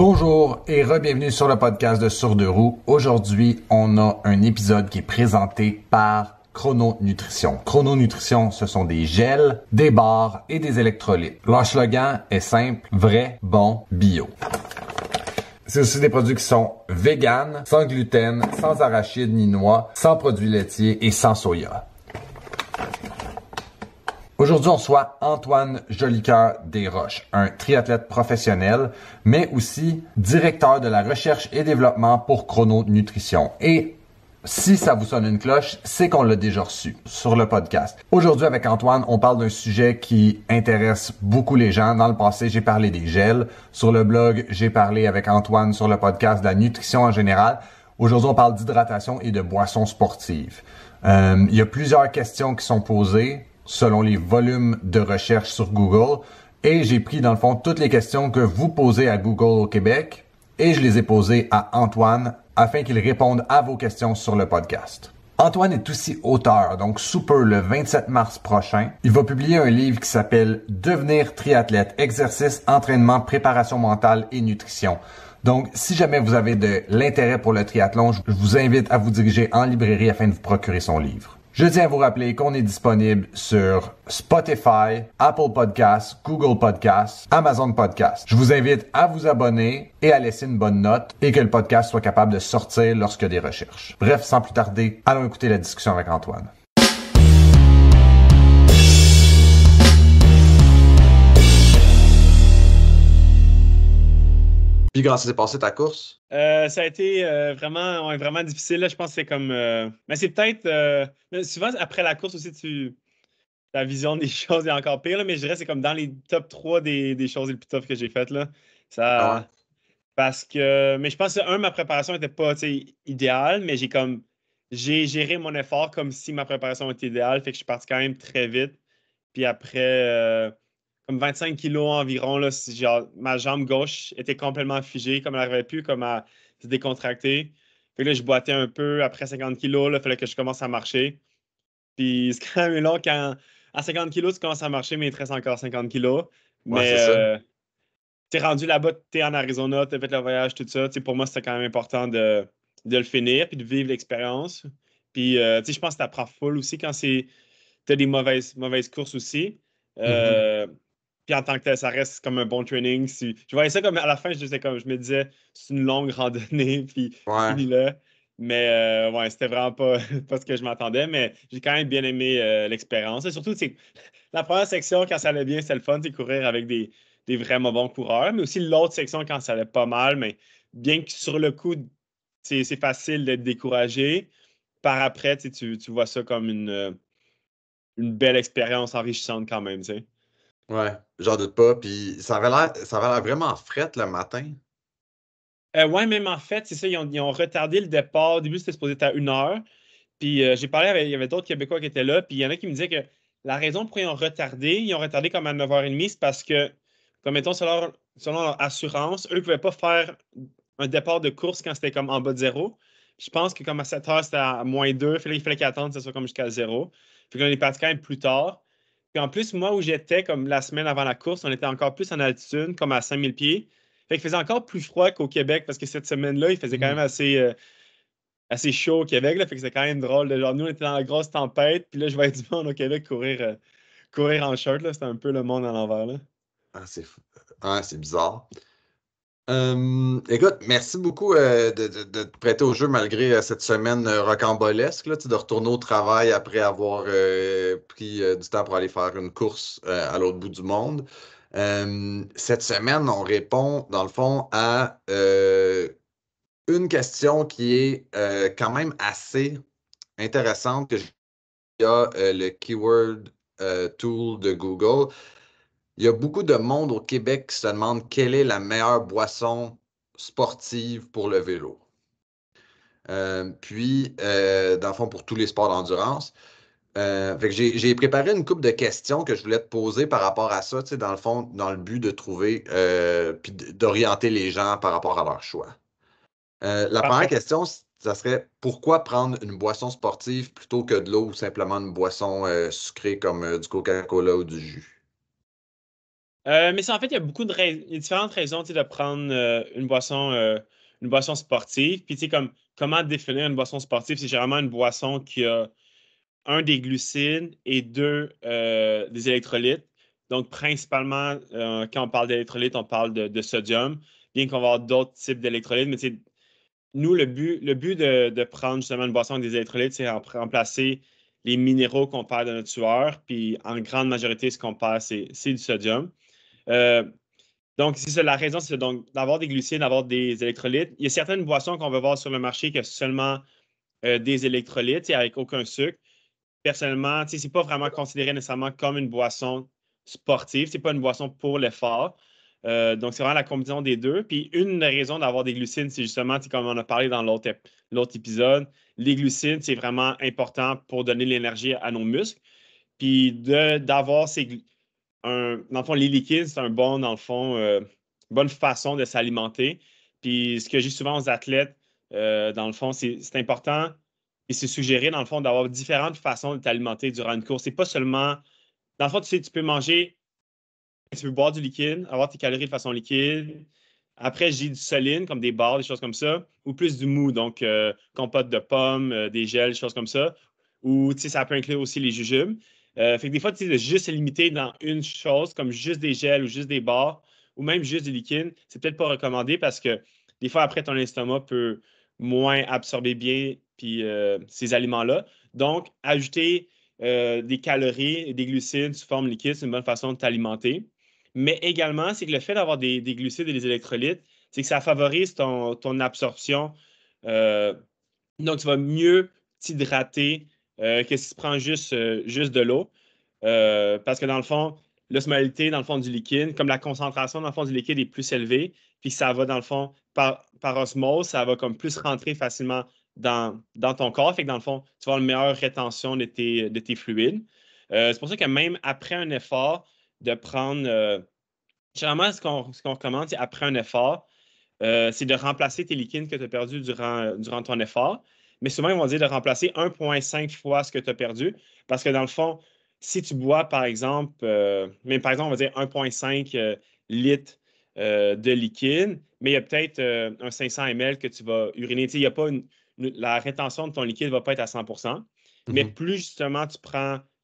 Bonjour et re-bienvenue sur le podcast de Sur deux roues. Aujourd'hui, on a un épisode qui est présenté par Chrono Nutrition. Chrono Nutrition, ce sont des gels, des barres et des électrolytes. Leur slogan est simple, vrai, bon, bio. C'est aussi des produits qui sont véganes, sans gluten, sans arachides ni noix, sans produits laitiers et sans soya. Aujourd'hui, on reçoit Antoine Jolicoeur Desroches, un triathlète professionnel, mais aussi directeur de la recherche et développement pour Chrono Nutrition. Et si ça vous sonne une cloche, c'est qu'on l'a déjà reçu sur le podcast. Aujourd'hui, avec Antoine, on parle d'un sujet qui intéresse beaucoup les gens. Dans le passé, j'ai parlé des gels. Sur le blog, j'ai parlé avec Antoine sur le podcast de la nutrition en général. Aujourd'hui, on parle d'hydratation et de boissons sportives. Il y a plusieurs questions qui sont posées selon les volumes de recherche sur Google. Et j'ai pris, dans le fond, toutes les questions que vous posez à Google au Québec et je les ai posées à Antoine afin qu'il réponde à vos questions sur le podcast. Antoine est aussi auteur, donc sous peu, le 27 mars prochain, il va publier un livre qui s'appelle « Devenir triathlète, exercice, entraînement, préparation mentale et nutrition ». Donc, si jamais vous avez de l'intérêt pour le triathlon, je vous invite à vous diriger en librairie afin de vous procurer son livre. Je tiens à vous rappeler qu'on est disponible sur Spotify, Apple Podcasts, Google Podcasts, Amazon Podcasts. Je vous invite à vous abonner et à laisser une bonne note et que le podcast soit capable de sortir lorsqu'il y a des recherches. Bref, sans plus tarder, allons écouter la discussion avec Antoine. Puis comment ça s'est passé ta course? Ça a été vraiment difficile. Là. Je pense que c'est comme... Mais c'est peut-être... souvent, après la course aussi, ta vision des choses est encore pire. Là, mais je dirais que c'est comme dans les top 3 des choses les plus tough que j'ai faites. Là. Ah ouais? Parce que... Mais je pense que, ma préparation n'était pas idéale, mais j'ai géré mon effort comme si ma préparation était idéale. Fait que je suis parti quand même très vite. Puis après... comme 25 kilos environ, là, genre, ma jambe gauche était complètement figée, comme elle n'arrivait plus comme à se décontracter. Puis là, je boitais un peu. Après 50 kilos, il fallait que je commence à marcher. Puis c'est quand même long quand à 50 kilos, tu commences à marcher, mais il te reste encore 50 kilos. Ouais, Mais c'est ça. t'es rendu là-bas, t'es en Arizona, t'as fait le voyage, tout ça. Pour moi, c'était quand même important de le finir puis de vivre l'expérience. Puis je pense que t'apprends full aussi quand t'as des mauvaises courses aussi. Mhm. Puis en tant que tel, ça reste comme un bon training. Je voyais ça comme à la fin, je me disais, c'est une longue randonnée, puis Ouais. finis-le. Mais ouais, c'était vraiment pas, pas ce que je m'attendais, mais j'ai quand même bien aimé l'expérience. Et surtout, la première section, quand ça allait bien, c'était le fun, courir avec des vraiment bons coureurs, mais aussi l'autre section, quand ça allait pas mal, mais bien que sur le coup, c'est facile d'être découragé. Par après, tu vois ça comme une belle expérience enrichissante quand même, tu sais. Ouais, j'en doute pas. Puis ça avait l'air vraiment fret le matin. Ouais, même en fait, c'est ça, ils ont retardé le départ. Au début, c'était supposé être à 1 heure. Puis j'ai parlé il y avait d'autres Québécois qui étaient là. Puis il y en a qui me disaient que la raison pour ils ont retardé comme à 9h30, c'est parce que, comme mettons, selon leur assurance, eux ne pouvaient pas faire un départ de course quand c'était comme en bas de zéro. Je pense que comme à 7 heures, c'était à -2. Il fallait qu'ils attendent que ce soit comme jusqu'à zéro. Puis là, on est parti quand même plus tard. Puis en plus, moi où j'étais, comme la semaine avant la course, on était encore plus en altitude, comme à 5000 pieds. Fait qu'il faisait encore plus froid qu'au Québec parce que cette semaine-là, il faisait quand même Mhm. assez chaud au Québec. Là, fait que c'était quand même drôle. Genre, nous, on était dans la grosse tempête, puis là, je voyais du monde au Québec courir en short. Là. C'était un peu le monde à l'envers. Là. Ah, c'est fou. Ouais, c'est bizarre. Écoute, merci beaucoup de te prêter au jeu malgré cette semaine rocambolesque, là, tu sais, de retourner au travail après avoir pris du temps pour aller faire une course à l'autre bout du monde. Cette semaine, on répond, dans le fond, à une question qui est quand même assez intéressante, que il y a le Keyword Tool de Google. Il y a beaucoup de monde au Québec qui se demande quelle est la meilleure boisson sportive pour le vélo. Dans le fond, pour tous les sports d'endurance. Fait que j'ai préparé une couple de questions que je voulais te poser par rapport à ça, tu sais, dans le fond, dans le but de trouver, puis d'orienter les gens par rapport à leur choix. La première Parfait. question, ça serait pourquoi prendre une boisson sportive plutôt que de l'eau ou simplement une boisson sucrée comme du Coca-Cola ou du jus? Mais ça, en fait, il y a il y a différentes raisons, tu sais, de prendre une boisson sportive. Puis, tu sais, comme, comment définir une boisson sportive? C'est généralement une boisson qui a un, des glucides et deux, des électrolytes. Donc, principalement, quand on parle d'électrolytes, on parle de sodium, bien qu'on va avoir d'autres types d'électrolytes. Mais tu sais, nous, le but de prendre justement une boisson avec des électrolytes, c'est remplacer les minéraux qu'on perd de notre sueur. Puis, en grande majorité, ce qu'on perd, c'est du sodium. Euh, donc, c'est ça, la raison, c'est donc d'avoir des glucides, d'avoir des électrolytes. Il y a certaines boissons qu'on va voir sur le marché qui ont seulement des électrolytes et avec aucun sucre. Personnellement, c'est pas vraiment considéré nécessairement comme une boisson sportive. C'est pas une boisson pour l'effort. Donc, c'est vraiment la combinaison des deux. Puis, une des raisons d'avoir des glucides, c'est justement, comme on a parlé dans l'autre épisode, les glucides, c'est vraiment important pour donner l'énergie à nos muscles. Puis, d'avoir dans le fond, les liquides, c'est un bon, dans le fond, bonne façon de s'alimenter. Puis ce que j'ai souvent aux athlètes, dans le fond, c'est important et c'est suggéré, dans le fond, d'avoir différentes façons de t'alimenter durant une course. C'est pas seulement. Dans le fond, tu sais, tu peux manger, tu peux boire du liquide, avoir tes calories de façon liquide. Après, j'ai du solide, comme des barres, des choses comme ça, ou plus du mou, donc compote de pommes, des gels, des choses comme ça. Ou, tu sais, ça peut inclure aussi les jujubes. Fait que des fois, tu sais, de juste se limiter dans une chose, comme juste des gels ou juste des barres, ou même juste du liquide, c'est peut-être pas recommandé parce que des fois, après, ton estomac peut moins absorber bien puis, ces aliments-là. Donc, ajouter des calories et des glucides sous forme liquide, c'est une bonne façon de t'alimenter. Mais également, c'est que le fait d'avoir des glucides et des électrolytes, c'est que ça favorise ton absorption. Euh, donc, tu vas mieux t'hydrater que si tu prends juste de l'eau. Parce que dans le fond, l'osmolalité, dans le fond, du liquide, comme la concentration, dans le fond, du liquide est plus élevée, puis ça va, dans le fond, par osmose, ça va comme plus rentrer facilement dans ton corps. Fait que dans le fond, tu vas avoir une meilleure rétention de tes fluides. C'est pour ça que même après un effort, de prendre. Généralement, ce qu'on recommande, c'est après un effort, c'est de remplacer tes liquides que tu as perdus durant ton effort. Mais souvent, ils vont dire de remplacer 1,5 fois ce que tu as perdu. Parce que dans le fond, si tu bois, par exemple, mais par exemple, on va dire 1,5 litres de liquide, mais il y a peut-être un 500 ml que tu vas uriner. Tu sais, il y a pas la rétention de ton liquide ne va pas être à 100%. Mais Mhm. plus justement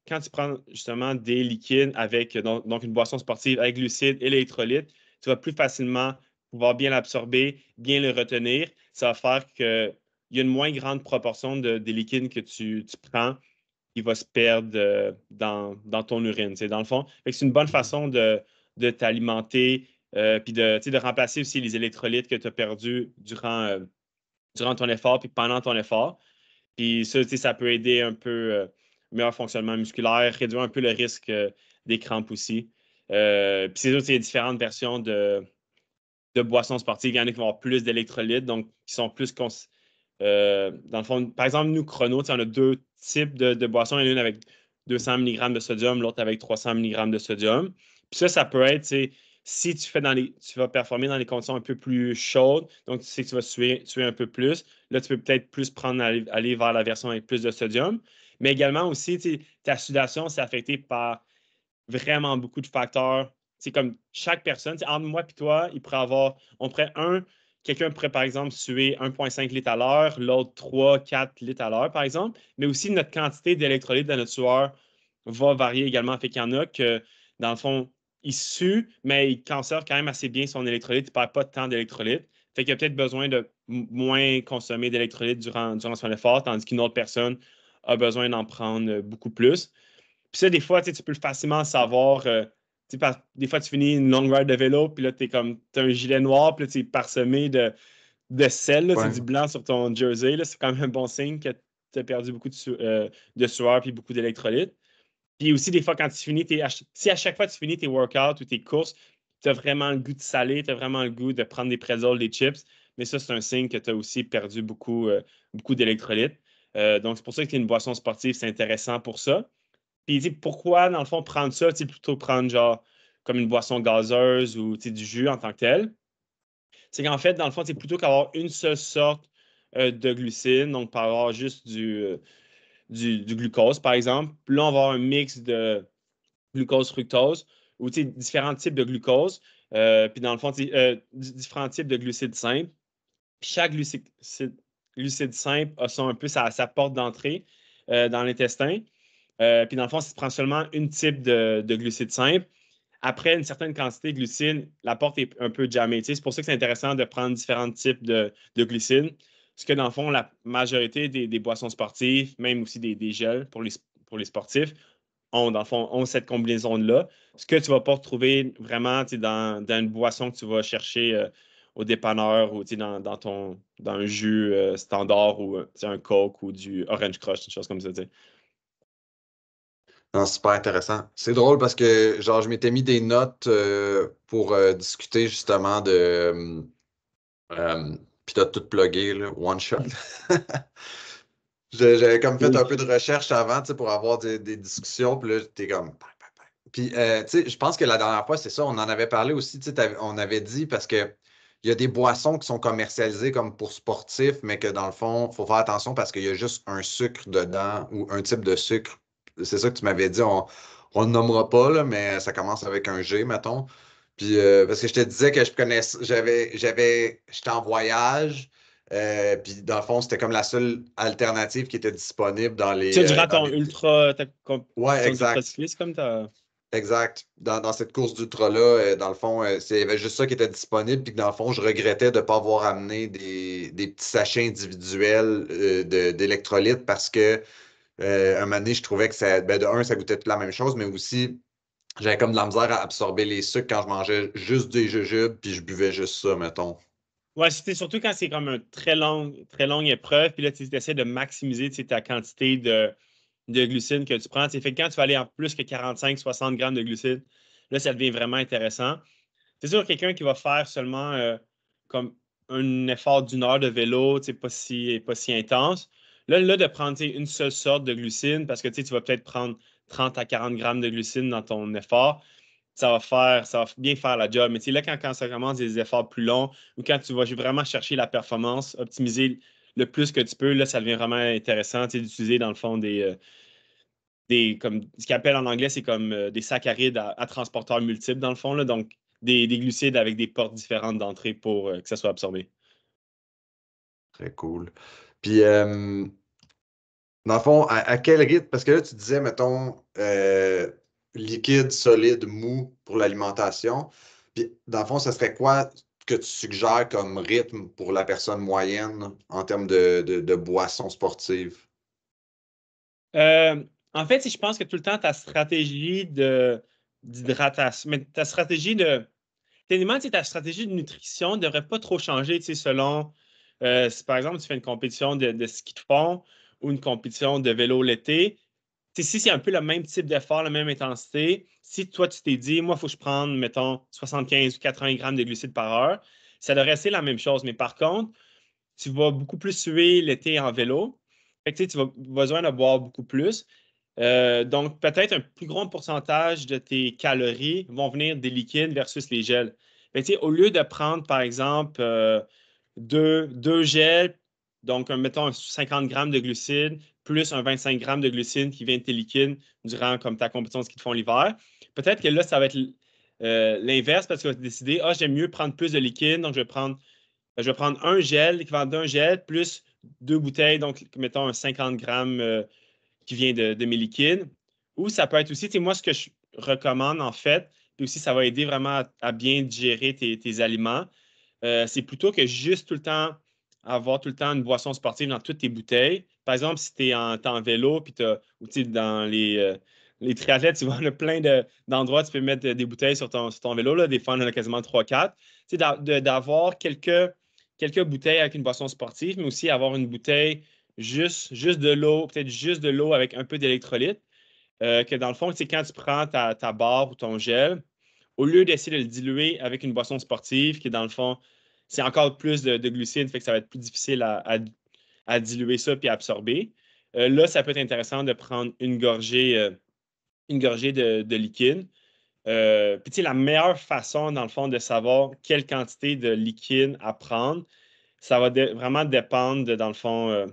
quand tu prends justement des liquides avec donc une boisson sportive avec glucides et électrolytes, tu vas plus facilement pouvoir bien l'absorber, bien le retenir. Ça va faire qu'il y a une moins grande proportion des liquides que tu prends qui va se perdre dans ton urine. C'est dans le fond. Fait que c'est une bonne Mhm. façon de t'alimenter puis de remplacer aussi les électrolytes que tu as perdus durant ton effort puis pendant ton effort. Puis ça, tu sais, ça peut aider un peu meilleur fonctionnement musculaire, réduire un peu le risque des crampes aussi. Puis c'est sûr, il y a différentes versions de boissons sportives. Il y en a qui vont avoir plus d'électrolytes, donc qui sont plus. Dans le fond, par exemple, nous, Chrono, tu sais, on a deux types de boissons. Il y en a une avec 200 mg de sodium, l'autre avec 300 mg de sodium. Puis ça peut être, tu sais, si tu vas performer dans les conditions un peu plus chaudes, donc tu sais que tu vas suer un peu plus, là, tu peux peut-être plus aller vers la version avec plus de sodium. Mais également aussi, tu sais, ta sudation, c'est affecté par vraiment beaucoup de facteurs. C'est comme chaque personne, entre moi et toi, quelqu'un pourrait par exemple suer 1,5 litres à l'heure, l'autre 3, 4 litres à l'heure, par exemple. Mais aussi notre quantité d'électrolytes dans notre sueur va varier également. Fait qu'il y en a que, dans le fond, ils suent, mais ils conservent quand même assez bien son électrolyte. Ils ne perdent pas tant d'électrolytes. Fait qu'il y a peut-être besoin de moins consommer d'électrolytes durant son effort, tandis qu'une autre personne a besoin d'en prendre beaucoup plus. Puis ça, des fois, tu peux facilement savoir. Des fois, tu finis une long ride de vélo, puis là, t'as un gilet noir, puis là, tu es parsemé de sel, là, Ouais. du blanc sur ton jersey. Là, c'est quand même un bon signe que tu as perdu beaucoup de sueur puis beaucoup d'électrolytes. Puis aussi, des fois, quand tu finis si à chaque fois tu finis tes workouts ou tes courses, tu as vraiment le goût de saler, tu as vraiment le goût de prendre des pretzels, des chips, mais ça, c'est un signe que tu as aussi perdu beaucoup d'électrolytes. Donc, c'est pour ça que une boisson sportive, c'est intéressant pour ça. Puis, tu sais, pourquoi, dans le fond, prendre ça, tu sais, plutôt prendre genre comme une boisson gazeuse ou tu sais, du jus en tant que tel? C'est qu'en fait, dans le fond, c'est plutôt qu'avoir une seule sorte de glucides, donc par avoir juste du glucose, par exemple. Puis là, on va avoir un mix de glucose-fructose. ou différents types de glucose. Puis dans le fond, différents types de glucides simples. Puis chaque glucide simple a un peu sa porte d'entrée dans l'intestin. Puis dans le fond, si tu prends seulement une type de glucide simple, après une certaine quantité de glucides, la porte est un peu jammée. C'est pour ça que c'est intéressant de prendre différents types de glucides. Parce que dans le fond, la majorité des boissons sportives, même aussi des gels pour les sportifs, dans le fond, ont cette combinaison-là. Ce que tu ne vas pas retrouver vraiment dans une boisson que tu vas chercher au dépanneur ou dans un jus standard ou un Coke ou du Orange Crush, une chose comme ça. Non, super intéressant. C'est drôle parce que, genre, je m'étais mis des notes pour discuter justement de. Puis t'as tout plugué, là, one shot. J'avais comme fait un peu de recherche avant, tu sais, pour avoir des discussions, puis là, t'es comme. Puis, tu sais, je pense que la dernière fois, c'est ça, on en avait parlé aussi, tu sais, on avait dit parce que il y a des boissons qui sont commercialisées comme pour sportifs, mais que dans le fond, il faut faire attention parce qu'il y a juste un sucre dedans ou un type de sucre. C'est ça que tu m'avais dit, on ne nommera pas, là, mais ça commence avec un G, mettons. Puis, parce que je te disais que je connaissais, j'étais en voyage, puis dans le fond, c'était comme la seule alternative qui était disponible dans les. Durant Dans ton les... ta Ouais, compétition exact. d'ultracyclisme, comme tu as. Exact. Dans cette course d'ultra-là, dans le fond, il y avait juste ça qui était disponible, puis que dans le fond, je regrettais de ne pas avoir amené des petits sachets individuels d'électrolytes parce que un moment donné, je trouvais que ça, ben, de un, ça goûtait toute la même chose, mais aussi, j'avais comme de la misère à absorber les sucres quand je mangeais juste des jujubes, puis je buvais juste ça, mettons. Ouais, c'était surtout quand c'est comme une très longue épreuve, puis là, tu essaies de maximiser ta quantité de glucides que tu prends. Fait que quand tu vas aller en plus que 45-60 grammes de glucides, là, ça devient vraiment intéressant. C'est sûr, quelqu'un qui va faire seulement comme un effort d'une heure de vélo, pas si intense. Là, de prendre une seule sorte de glucides, parce que tu vas peut-être prendre 30 à 40 grammes de glucides dans ton effort, ça va bien faire la job. Mais là, quand ça commence des efforts plus longs ou quand tu vas vraiment chercher la performance, optimiser le plus que tu peux, là, ça devient vraiment intéressant d'utiliser dans le fond comme ce qu'ils appellent en anglais, c'est comme des saccharides à transporteurs multiples, dans le fond. Là, donc, des glucides avec des portes différentes d'entrée pour que ça soit absorbé. Très cool. Puis, dans le fond, à quel rythme? Parce que là, tu disais, mettons, liquide, solide, mou pour l'alimentation. Puis, dans le fond, ce serait quoi que tu suggères comme rythme pour la personne moyenne en termes de boissons sportives? En fait, je pense que tout le temps, ta stratégie d'hydratation, mais ta stratégie Télément, ta stratégie de nutrition ne devrait pas trop changer selon si par exemple tu fais une compétition de ski de fond ou une compétition de vélo l'été. Si c'est un peu le même type d'effort, la même intensité, si toi tu t'es dit, moi, il faut que je prenne, mettons, 75 ou 80 grammes de glucides par heure, ça devrait rester la même chose. Mais par contre, tu vas beaucoup plus suer l'été en vélo. Fait que, tu vas besoin de boire beaucoup plus. Donc, peut-être un plus grand pourcentage de tes calories vont venir des liquides versus les gels. Fait que, au lieu de prendre, par exemple, deux gels, donc, mettons, 50 grammes de glucides, plus un 25 grammes de glucides qui viennent de tes liquides durant comme ta compétition de ski de fond l'hiver, peut-être que là, ça va être l'inverse parce que tu vas décider, ah, j'aime mieux prendre plus de liquide, donc je vais prendre un gel, l'équivalent d'un gel, plus deux bouteilles, donc mettons un 50 grammes qui vient de mes liquides. Ou ça peut être aussi, moi, ce que je recommande en fait, puis aussi ça va aider vraiment à bien digérer tes aliments, c'est plutôt que juste tout le temps avoir tout le temps une boisson sportive dans toutes tes bouteilles. Par exemple, si tu es en vélo, puis ou dans les triathlètes, tu vois, il y a plein d'endroits où tu peux mettre des bouteilles sur ton vélo. Là. Des fois, on en a quasiment 3-4. D'avoir quelques bouteilles avec une boisson sportive, mais aussi avoir une bouteille juste de l'eau, peut-être juste de l'eau avec un peu d'électrolyte. Que dans le fond, quand tu prends ta barre ou ton gel, au lieu d'essayer de le diluer avec une boisson sportive, qui dans le fond, c'est encore plus de glucides, fait que ça va être plus difficile à diluer ça puis à absorber. Là, ça peut être intéressant de prendre une gorgée de liquide. Puis, la meilleure façon, dans le fond, de savoir quelle quantité de liquide à prendre, ça va vraiment dépendre, dans le fond,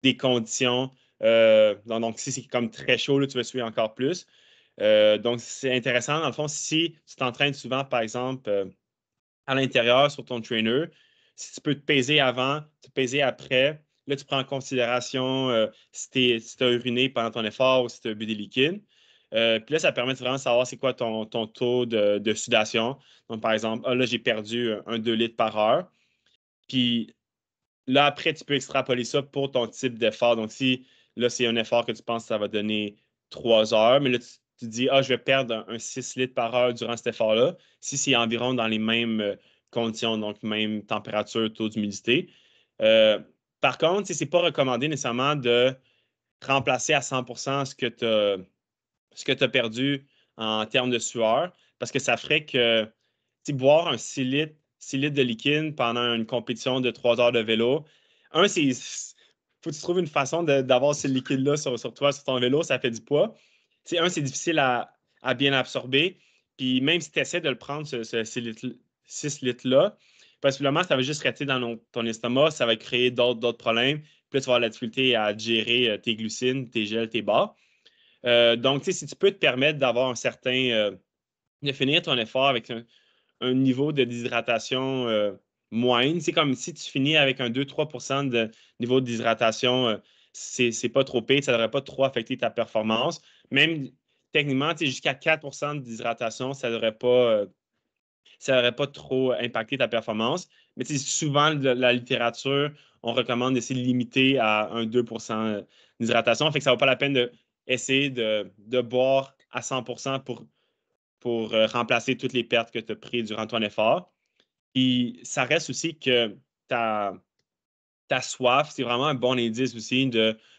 des conditions. Donc, si c'est comme très chaud, là, tu vas suer encore plus. Donc, c'est intéressant. Dans le fond, si tu t'entraînes souvent, par exemple, à l'intérieur sur ton trainer, si tu peux te peser avant, te peser après, là, tu prends en considération si tu as uriné pendant ton effort ou si tu as bu des liquides. Puis là, ça permet vraiment de savoir c'est quoi ton taux de sudation. Donc, par exemple, là, j'ai perdu 2 litres par heure. Puis là, après, tu peux extrapoler ça pour ton type d'effort. Donc, si là, c'est un effort que tu penses que ça va donner 3 heures, mais là, tu dis, je vais perdre un 6 litres par heure durant cet effort-là, si c'est environ dans les mêmes conditions, donc même température, taux d'humidité. Euh, Par contre, ce n'est pas recommandé nécessairement de remplacer à 100% ce que tu as perdu en termes de sueur, parce que ça ferait que boire un 6 litres de liquide pendant une compétition de 3 heures de vélo, c'est. Faut que tu trouves une façon d'avoir ce liquide-là sur toi, sur ton vélo, ça fait du poids. C'est difficile à bien absorber. Puis même si tu essaies de le prendre, ce 6 litres-là, possiblement, ça va juste rester dans ton estomac, ça va créer d'autres problèmes. Puis là, tu vas avoir la difficulté à gérer tes glucides, tes gels, tes bars. Donc, si tu peux te permettre d'avoir un certain. De finir ton effort avec un niveau de déshydratation moindre. C'est comme si tu finis avec un 2-3% de niveau de déshydratation, c'est pas trop pire, ça ne devrait pas trop affecter ta performance. Même techniquement, jusqu'à 4% de déshydratation, ça devrait pas trop impacter ta performance. Mais souvent, la littérature, on recommande d'essayer de limiter à un 2% d'hydratation. Fait que ça ne vaut pas la peine d'essayer de boire à 100% pour remplacer toutes les pertes que tu as prises durant ton effort. Puis ça reste aussi que ta, ta soif, c'est vraiment un bon indice aussi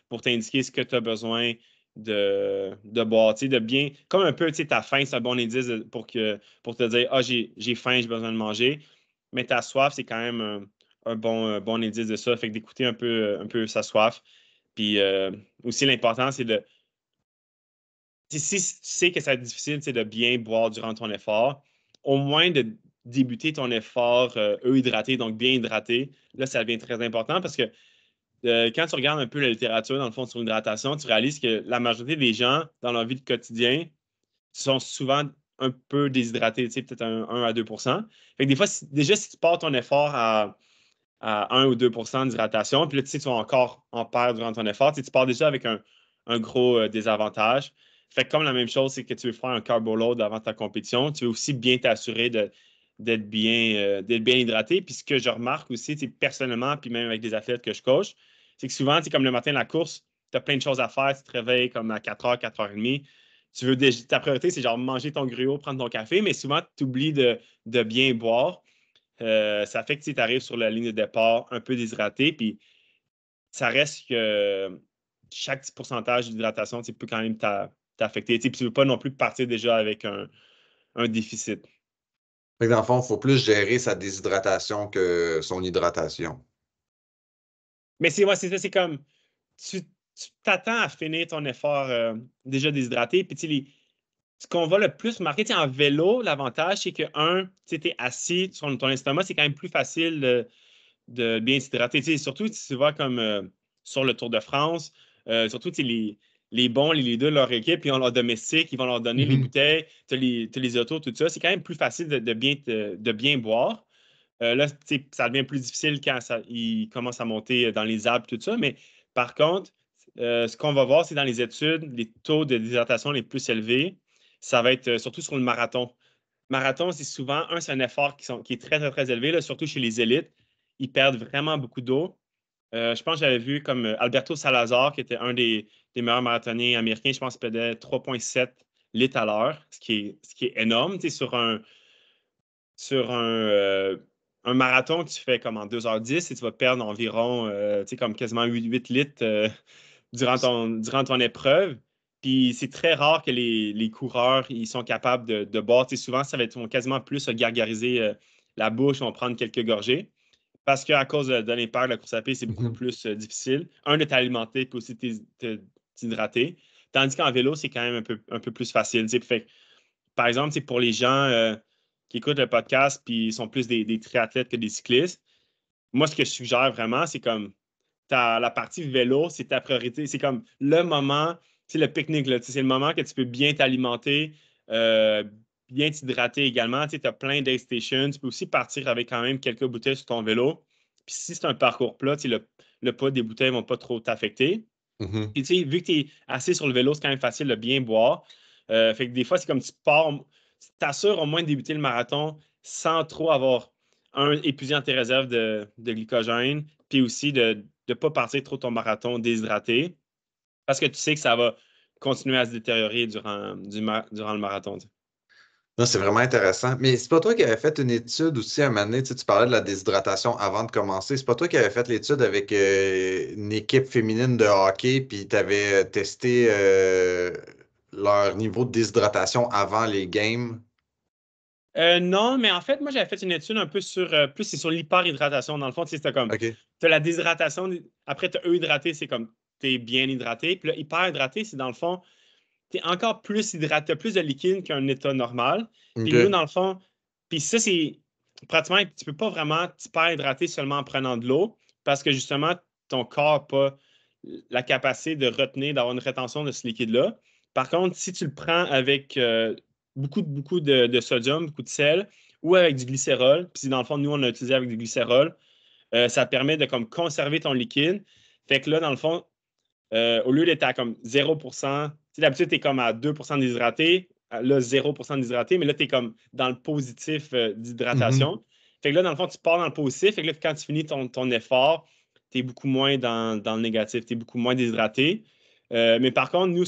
pour t'indiquer ce que tu as besoin de boire. De bien, comme un peu ta faim, c'est un bon indice pour te dire j'ai faim, j'ai besoin de manger. Mais ta soif, c'est quand même un bon indice de ça. Fait que d'écouter un peu sa soif. Puis aussi, l'important, c'est de si tu sais que ça va être difficile de bien boire durant ton effort, au moins de débuter ton effort hydraté, donc bien hydraté, là, ça devient très important parce que quand tu regardes un peu la littérature, dans le fond, sur l'hydratation, tu réalises que la majorité des gens, dans leur vie de quotidien, sont souvent un peu déshydratés, peut-être 1 à 2. Fait que des fois, déjà, si tu pars ton effort à 1 ou 2 d'hydratation, puis là, tu vas encore en perdre durant ton effort, tu pars déjà avec un gros désavantage. Fait que comme la même chose, c'est que tu veux faire un carbo load avant ta compétition, tu veux aussi bien t'assurer d'être bien hydraté. Puis ce que je remarque aussi, personnellement, puis même avec des athlètes que je coach, c'est que souvent, comme le matin, la course, tu as plein de choses à faire, tu te réveilles comme à 4h, 4h30. Ta priorité, c'est genre manger ton gruau, prendre ton café, mais souvent, tu oublies de bien boire. Ça fait que tu arrives sur la ligne de départ un peu déshydraté, puis ça reste que chaque petit pourcentage d'hydratation peut quand même t'affecter. Tu ne veux pas non plus partir déjà avec un déficit. Fait que dans le fond, il faut plus gérer sa déshydratation que son hydratation. Mais c'est ça, c'est comme tu t'attends à finir ton effort déjà déshydraté, puis ce qu'on va le plus marquer, en vélo, l'avantage, c'est que, tu es assis sur ton estomac, c'est quand même plus facile de bien s'hydrater. Surtout, tu vois comme sur le Tour de France, surtout les bons, les leaders de leur équipe, ils ont leur domestique, ils vont leur donner les Mhm. bouteilles, tu as les autos, tout ça. C'est quand même plus facile de bien boire. Là, ça devient plus difficile quand ils commencent à monter dans les Alpes, tout ça. Mais par contre, ce qu'on va voir, c'est dans les études, les taux de déshydratation les plus élevés, ça va être surtout sur le marathon. Marathon, c'est souvent, c'est un effort qui est très, très, très élevé, là, surtout chez les élites. Ils perdent vraiment beaucoup d'eau. Je pense que j'avais vu comme Alberto Salazar, qui était un des meilleurs marathoniens américains, je pense qu'il perdait 3,7 litres à l'heure, ce qui est énorme. Sur un marathon que tu fais comme en 2h10 et tu vas perdre environ comme quasiment 8 litres durant ton épreuve. Puis c'est très rare que les coureurs ils sont capables de boire. Souvent, ça va être quasiment plus gargariser la bouche, on va prendre quelques gorgées. Parce qu'à cause de l'impact de la course à pied, c'est beaucoup Mhm. plus difficile. De t'alimenter, puis aussi t'hydrater. Tandis qu'en vélo, c'est quand même un peu plus facile. Fait, par exemple, pour les gens qui écoutent le podcast puis ils sont plus des triathlètes que des cyclistes, moi, ce que je suggère vraiment, c'est comme la partie vélo, c'est ta priorité. C'est comme le moment, c'est le pique-nique, là. C'est le moment que tu peux bien t'alimenter, bien t'hydrater également. Tu as plein d'aid stations. Tu peux aussi partir avec quand même quelques bouteilles sur ton vélo. Puis si c'est un parcours plat, le poids des bouteilles ne vont pas trop t'affecter. Mhm. Puis, tu sais, vu que tu es assis sur le vélo, c'est quand même facile de bien boire. Fait que des fois, c'est comme tu pars, tu t'assures au moins de débuter le marathon sans trop avoir épuisé tes réserves de glycogène, puis aussi de ne pas partir trop ton marathon déshydraté, parce que tu sais que ça va continuer à se détériorer durant le marathon. Tu sais. Non, c'est vraiment intéressant. Mais c'est pas toi qui avais fait une étude aussi à un moment donné, tu parlais de la déshydratation avant de commencer. C'est pas toi qui avais fait l'étude avec une équipe féminine de hockey, puis tu avais testé leur niveau de déshydratation avant les games? Non, mais en fait, moi, j'avais fait une étude un peu sur, plus c'est sur l'hyperhydratation. Dans le fond, tu sais, c'était comme, OK. tu as la déshydratation, après, tu as euhydraté, c'est comme, tu es bien hydraté. Puis là, hyperhydraté, c'est dans le fond, tu es encore plus hydraté, tu as plus de liquide qu'un état normal. Puis nous, OK. dans le fond, puis ça, c'est pratiquement, tu peux pas vraiment t'hyperhydrater seulement en prenant de l'eau parce que justement, ton corps n'a pas la capacité de retenir, d'avoir une rétention de ce liquide-là. Par contre, si tu le prends avec beaucoup de sodium, beaucoup de sel ou avec du glycérol, puis dans le fond, nous, on a utilisé avec du glycérol, ça permet de comme conserver ton liquide. Fait que là, dans le fond, au lieu d'être à comme 0%, tu sais, d'habitude, tu es comme à 2% déshydraté, là, 0% déshydraté, mais là, tu es comme dans le positif Mhm. d'hydratation. Fait que là, dans le fond, tu pars dans le positif. Fait que là, quand tu finis ton effort, tu es beaucoup moins dans le négatif, tu es beaucoup moins déshydraté. Mais par contre, nous,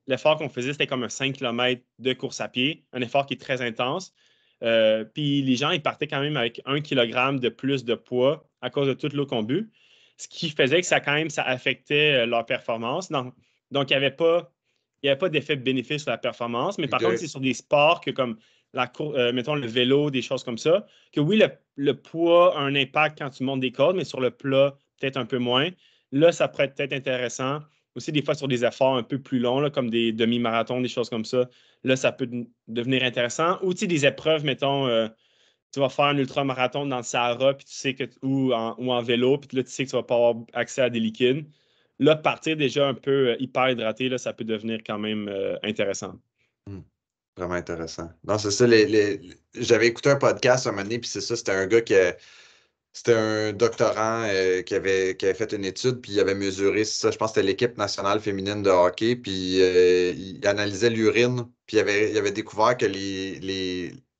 l'effort qu'on faisait, c'était comme un 5 km de course à pied, un effort qui est très intense. Puis les gens, ils partaient quand même avec 1 kg de plus de poids à cause de toute l'eau qu'on bu, ce qui faisait que ça, quand même, ça affectait leur performance. Donc, il y avait pas d'effet bénéfice sur la performance. Mais par contre, OK. c'est sur des sports que comme mettons le vélo, des choses comme ça, que oui, le poids a un impact quand tu montes des cordes, mais sur le plat, peut-être un peu moins. Là, ça pourrait être peut-être intéressant. Aussi, des fois, sur des efforts un peu plus longs, là, comme des demi-marathons, des choses comme ça, là, ça peut devenir intéressant. Ou, tu sais, des épreuves, mettons, tu vas faire un ultramarathon dans le Sahara, puis tu sais que, ou en vélo, puis là, tu sais que tu vas pas avoir accès à des liquides. Là, partir déjà un peu hyper hydraté, là, ça peut devenir quand même intéressant. Hmm. Vraiment intéressant. Non, c'est ça. J'avais écouté un podcast un moment donné, puis c'est ça, c'était un gars c'était un doctorant qui avait fait une étude, puis il avait mesuré, c'est ça, je pense que c'était l'équipe nationale féminine de hockey, puis il analysait l'urine, puis il avait découvert que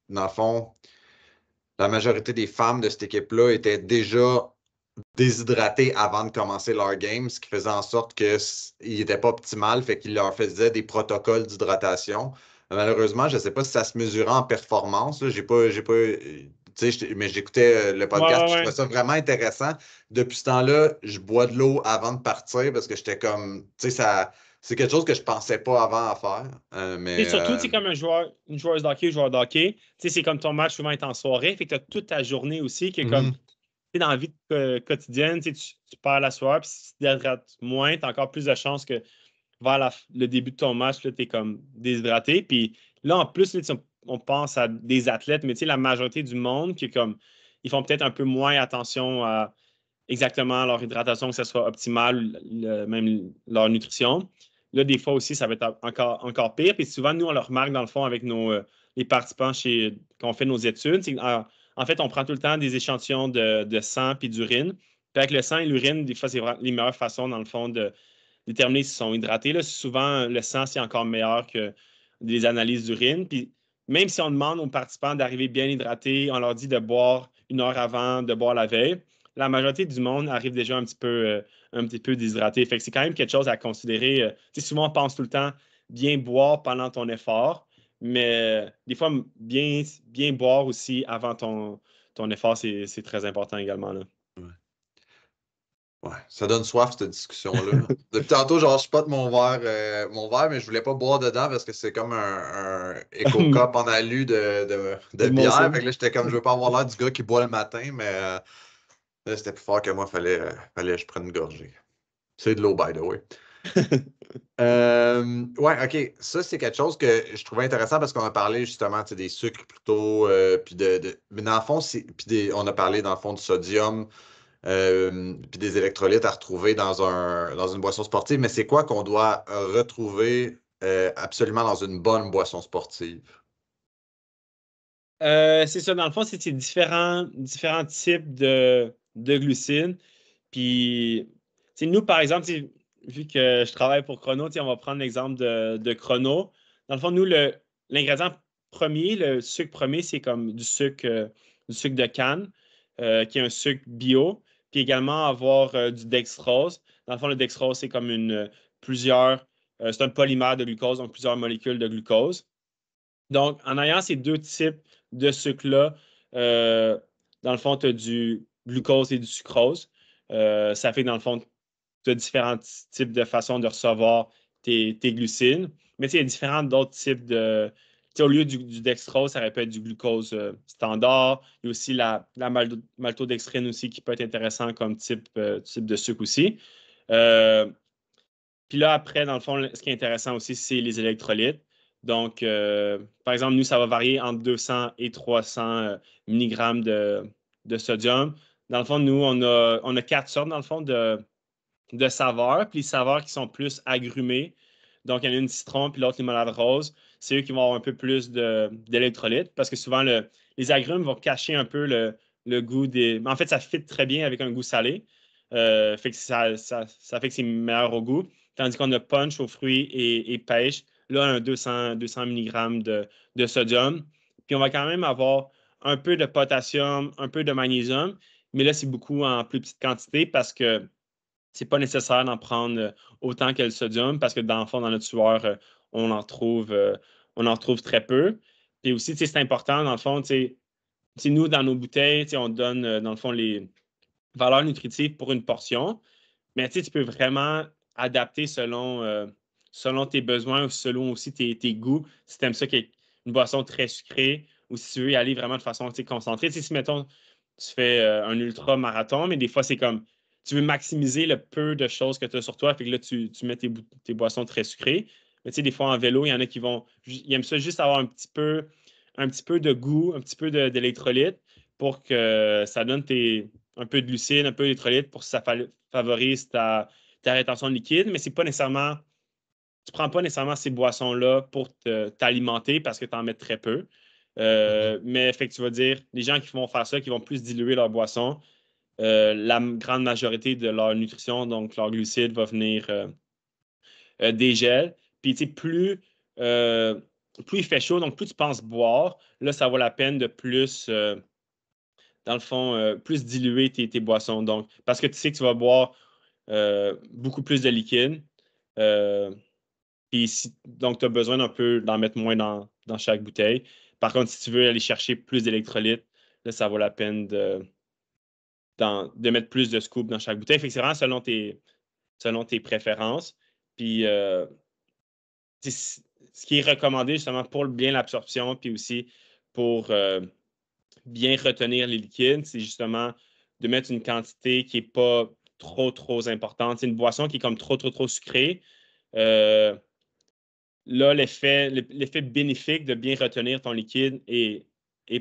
dans le fond, la majorité des femmes de cette équipe-là étaient déjà déshydratées avant de commencer leur game, ce qui faisait en sorte qu'ils n'étaient pas optimales, fait qu'il leur faisait des protocoles d'hydratation. Malheureusement, je ne sais pas si ça se mesurait en performance. Là. J'ai pas, mais j'écoutais le Ouais, podcast, ouais, puis je trouvais ouais. ça vraiment intéressant. Depuis ce temps-là, je bois de l'eau avant de partir parce que j'étais comme, c'est quelque chose que je pensais pas avant à faire. Et Mais surtout, c'est comme une joueuse de hockey, un joueur de hockey. Tu sais, c'est comme ton match souvent est en soirée, fait que tu as toute ta journée aussi qui est comme, mhm, tu sais, dans la vie quotidienne, tu perds la soirée, puis si tu t'hydrates moins, tu as encore plus de chances que vers le début de ton match, tu es comme déshydraté. Puis là, en plus, là, on pense à des athlètes, mais tu sais, la majorité du monde qui est comme, ils font peut-être un peu moins attention à exactement leur hydratation, que ce soit optimal, même leur nutrition. Là, des fois aussi, ça va être encore pire. Puis souvent, nous, on le remarque dans le fond avec les participants quand on fait nos études. En fait, on prend tout le temps des échantillons de sang puis d'urine. Puis avec le sang et l'urine, des fois, c'est vraiment les meilleures façons, dans le fond, de déterminer s'ils sont hydratés. Là, souvent, le sang, c'est encore meilleur que des analyses d'urine. Puis même si on demande aux participants d'arriver bien hydratés, on leur dit de boire 1 heure avant, de boire la veille, la majorité du monde arrive déjà un petit peu déshydraté. Fait que c'est quand même quelque chose à considérer. Tu sais, souvent, on pense tout le temps bien boire pendant ton effort, mais des fois, bien boire aussi avant ton effort, c'est très important également. Là. ouais, ça donne soif, cette discussion-là. Depuis tantôt, genre, je pote mon verre, mais je voulais pas boire dedans parce que c'est comme un Eco Cup en alu de C'est bon bière. Fait signe. que là, j'étais comme, je veux pas avoir l'air du gars qui boit le matin, mais là, c'était plus fort que moi, fallait que je prenne une gorgée. C'est de l'eau, by the way. Ouais, OK. Ça, c'est quelque chose que je trouvais intéressant parce qu'on a parlé justement tu sais, des sucres plutôt, puis mais dans le fond, on a parlé dans le fond du sodium, puis des électrolytes à retrouver dans une boisson sportive, mais c'est quoi qu'on doit retrouver absolument dans une bonne boisson sportive? C'est ça, dans le fond, c'est différents types de glucides. Puis, nous, par exemple, vu que je travaille pour Chrono, on va prendre l'exemple de Chrono. Dans le fond, nous, l'ingrédient premier, le sucre premier, c'est comme du sucre de canne, qui est un sucre bio. Puis également avoir du dextrose. Dans le fond, le dextrose, c'est comme c'est un polymère de glucose, donc plusieurs molécules de glucose. Donc, en ayant ces deux types de sucre-là, euh, dans le fond, tu as du glucose et du sucrose. Ça fait, dans le fond, tu as différents types de façons de recevoir tes glucides. Mais il y a différents d'autres types de. Au lieu du dextrose, ça aurait pu être du glucose standard. Il y a aussi la maltodextrine aussi qui peut être intéressant comme type de sucre aussi. Euh, Puis là, après, dans le fond, ce qui est intéressant aussi, c'est les électrolytes. Donc, par exemple, nous, ça va varier entre 200 et 300 mg de sodium. Dans le fond, nous, on a quatre sortes, dans le fond, de saveurs. Puis les saveurs qui sont plus agrumées. Donc, il y en a une citron, puis l'autre limonade rose. C'est eux qui vont avoir un peu plus d'électrolytes parce que souvent, les agrumes vont cacher un peu le goût des. En fait, ça fit très bien avec un goût salé. Fait que ça fait que c'est meilleur au goût. Tandis qu'on a punch aux fruits et pêche, là, un 200 mg de sodium. Puis on va quand même avoir un peu de potassium, un peu de magnésium, mais là, c'est beaucoup en plus petite quantité parce que c'est pas nécessaire d'en prendre autant que le sodium parce que dans le fond, dans notre sueur, on en trouve, euh, on en trouve très peu. Puis aussi, c'est important, dans le fond, nous, dans nos bouteilles, on donne, dans le fond, les valeurs nutritives pour une portion. Mais tu peux vraiment adapter selon tes besoins ou selon aussi tes goûts. Si tu aimes ça, qui est une boisson très sucrée ou si tu veux y aller vraiment de façon concentrée. Si, mettons, tu fais un ultra-marathon, mais des fois, c'est comme tu veux maximiser le peu de choses que tu as sur toi. Fait que là, tu mets tes boissons très sucrées. Mais tu sais, des fois, en vélo, il y en a ils aiment ça juste avoir un petit peu de goût, un petit peu d'électrolyte pour que ça donne un peu de glucides, un peu d'électrolyte pour que ça favorise ta rétention de liquide, mais c'est pas nécessairement. Tu prends pas nécessairement ces boissons-là pour t'alimenter parce que tu en mets très peu. Mhm. Mais fait que tu vas dire, les gens qui vont faire ça, qui vont plus diluer leur boisson, la grande majorité de leur nutrition, donc leur glucides, va venir des gels. Puis, tu sais, plus il fait chaud, donc plus tu penses boire, là, ça vaut la peine de plus, dans le fond, plus diluer tes boissons. Donc, parce que tu sais que tu vas boire beaucoup plus de liquide. Euh, Puis donc, tu as besoin d'un peu d'en mettre moins dans chaque bouteille. Par contre, si tu veux aller chercher plus d'électrolytes, là, ça vaut la peine de mettre plus de scoop dans chaque bouteille. Fait que c'est vraiment selon tes préférences. Puis, ce qui est recommandé justement pour bien l'absorption, puis aussi pour bien retenir les liquides, c'est justement de mettre une quantité qui n'est pas trop, trop importante. C'est une boisson qui est comme trop, trop, trop sucrée. Euh, Là, l'effet bénéfique de bien retenir ton liquide est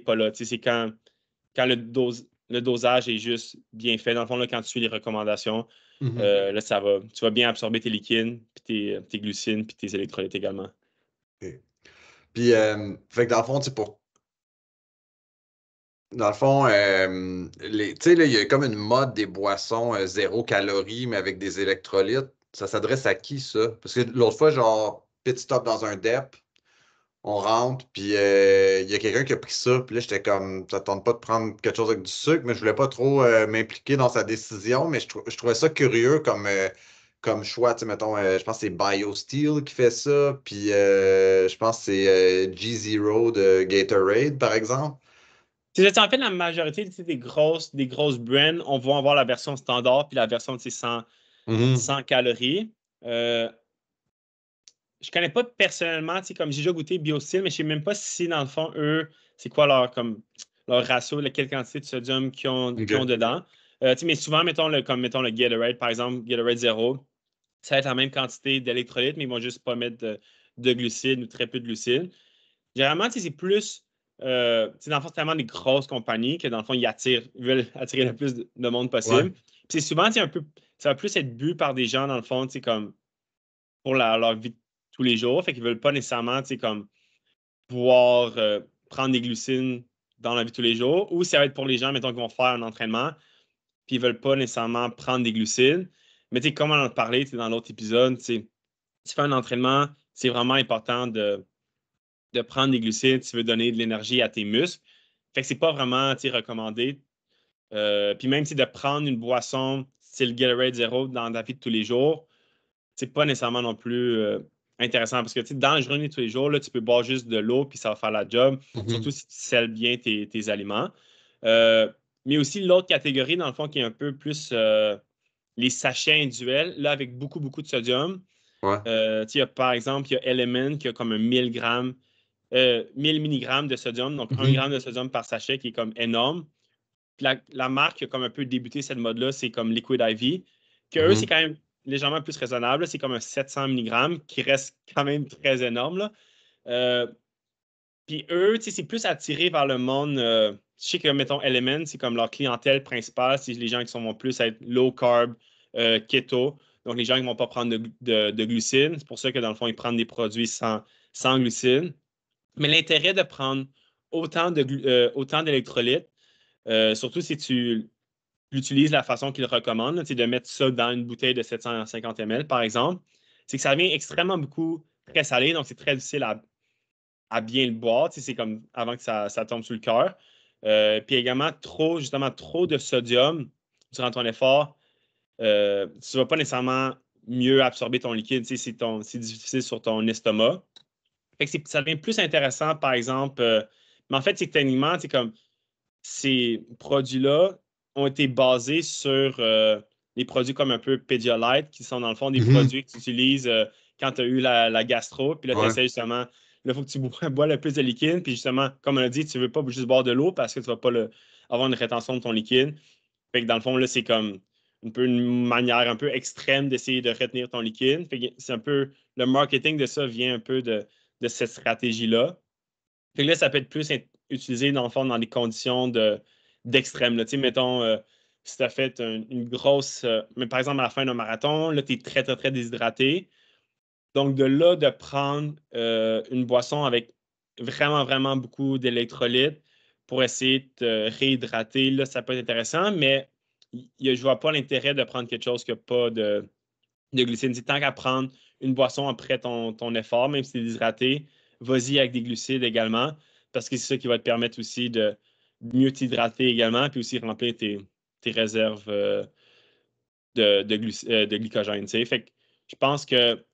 pas là. C'est quand le dosage est juste bien fait. Dans le fond, là, quand tu suis les recommandations, Mhm. là, tu vas bien absorber tes liquides, puis tes glucides, puis tes électrolytes également. OK. Puis, fait que dans le fond, tu sais, là, il y a comme une mode des boissons zéro calorie, mais avec des électrolytes. Ça s'adresse à qui, ça? Parce que l'autre fois, genre, pit stop dans un DEP, on rentre, puis il y a quelqu'un qui a pris ça, puis là, j'étais comme, ça tente pas de prendre quelque chose avec du sucre, mais je voulais pas trop m'impliquer dans sa décision, mais je trouvais ça curieux comme choix. Tu sais, mettons, je pense que c'est BioSteel qui fait ça, puis je pense que c'est G-Zero de Gatorade, par exemple. C'est ça, en fait, la majorité des grosses brands, on va avoir la version standard puis la version de 100 calories. Euh, je connais pas personnellement, tu sais, comme j'ai déjà goûté BioSteel, mais je sais même pas si, dans le fond, eux, c'est quoi leur ratio, quelle quantité de sodium qu'ils ont OK. dedans. Tu sais, mais souvent, mettons le Gatorade, par exemple, Gatorade Zero, ça va être la même quantité d'électrolytes, mais ils vont juste pas mettre de glucides ou très peu de glucides. Généralement, tu sais, c'est plus tu sais, dans le fond, c'est tellement des grosses compagnies que dans le fond, ils veulent attirer le plus de monde Ouais. possible. Puis c'est souvent, tu sais, ça va plus être bu par des gens, dans le fond, tu sais, comme pour leur vie de tous les jours. Fait qu'ils veulent pas nécessairement, tu sais, comme pouvoir prendre des glucides dans la vie de tous les jours. Ou ça va être pour les gens, mettons, qui vont faire un entraînement, puis ils veulent pas nécessairement prendre des glucides. Mais tu sais, comme on en a parlé, tu sais, dans l'autre épisode, tu sais, tu fais un entraînement, c'est vraiment important de prendre des glucides si tu veux donner de l'énergie à tes muscles. Fait que c'est pas vraiment, tu sais, recommandé. Puis même, tu sais, de prendre une boisson style Gatorade Zero dans ta vie de tous les jours, c'est pas nécessairement non plus intéressant parce que, tu sais, dans la journée de tous les jours, là, tu peux boire juste de l'eau puis ça va faire la job, surtout Mhm. si tu scelles bien tes aliments. Euh, mais aussi l'autre catégorie, dans le fond, qui est un peu plus les sachets individuels, là, avec beaucoup, beaucoup de sodium. Ouais. Tu sais, par exemple, il y a Element qui a comme un 1000 grammes, 1000 milligrammes de sodium, donc 1 Mhm. gramme de sodium par sachet, qui est comme énorme. Puis la marque qui a comme un peu débuté cette mode-là, c'est comme Liquid IV, que eux, c'est Mhm. quand même légèrement plus raisonnable. C'est comme un 700 milligrammes qui reste quand même très énorme, là. Euh, Puis eux, tu sais, c'est plus attiré vers le monde. Je sais que, mettons, Element, c'est comme leur clientèle principale, c'est les gens qui vont plus être low carb, keto. Donc, les gens qui ne vont pas prendre de glucides. C'est pour ça que, dans le fond, ils prennent des produits sans glucides. Mais l'intérêt de prendre autant d'électrolytes, surtout si tu l'utilises de la façon qu'ils recommandent, là, tu sais, de mettre ça dans une bouteille de 750 ml, par exemple, c'est que ça devient extrêmement beaucoup très salé, donc c'est très difficile à bien le boire. Tu sais, c'est comme avant que ça tombe sur le cœur. Puis également, justement, trop de sodium durant ton effort, tu ne vas pas nécessairement mieux absorber ton liquide. Tu sais, c'est difficile sur ton estomac. Fait que ça devient plus intéressant, par exemple. Mais en fait, c'est techniquement, c'est comme ces produits-là ont été basés sur des produits comme un peu Pedialyte, qui sont dans le fond des Mhm. produits que tu utilises quand tu as eu la gastro. Puis là, tu Ouais. essaies justement, là, il faut que tu bois le plus de liquide. Puis justement, comme on a dit, tu ne veux pas juste boire de l'eau parce que tu ne vas pas avoir une rétention de ton liquide. Fait que dans le fond, là, c'est comme un peu une manière un peu extrême d'essayer de retenir ton liquide. Fait que c'est un peu le marketing de ça vient un peu de cette stratégie-là. Fait que là, ça peut être plus utilisé, dans le fond, dans des conditions d'extrême. Tu sais, mettons, si tu as fait une grosse. Mais par exemple, à la fin d'un marathon, là, tu es très, très, très déshydraté. Donc, de là, de prendre une boisson avec vraiment, vraiment beaucoup d'électrolytes pour essayer de te réhydrater, là, ça peut être intéressant, mais je ne vois pas l'intérêt de prendre quelque chose qui n'a pas de glucides. C'est tant qu'à prendre une boisson après ton effort, même si tu es déshydraté, vas-y avec des glucides également, parce que c'est ça qui va te permettre aussi de mieux t'hydrater également, puis aussi remplir tes réserves de glycogène. Tu sais. Fait que je pense que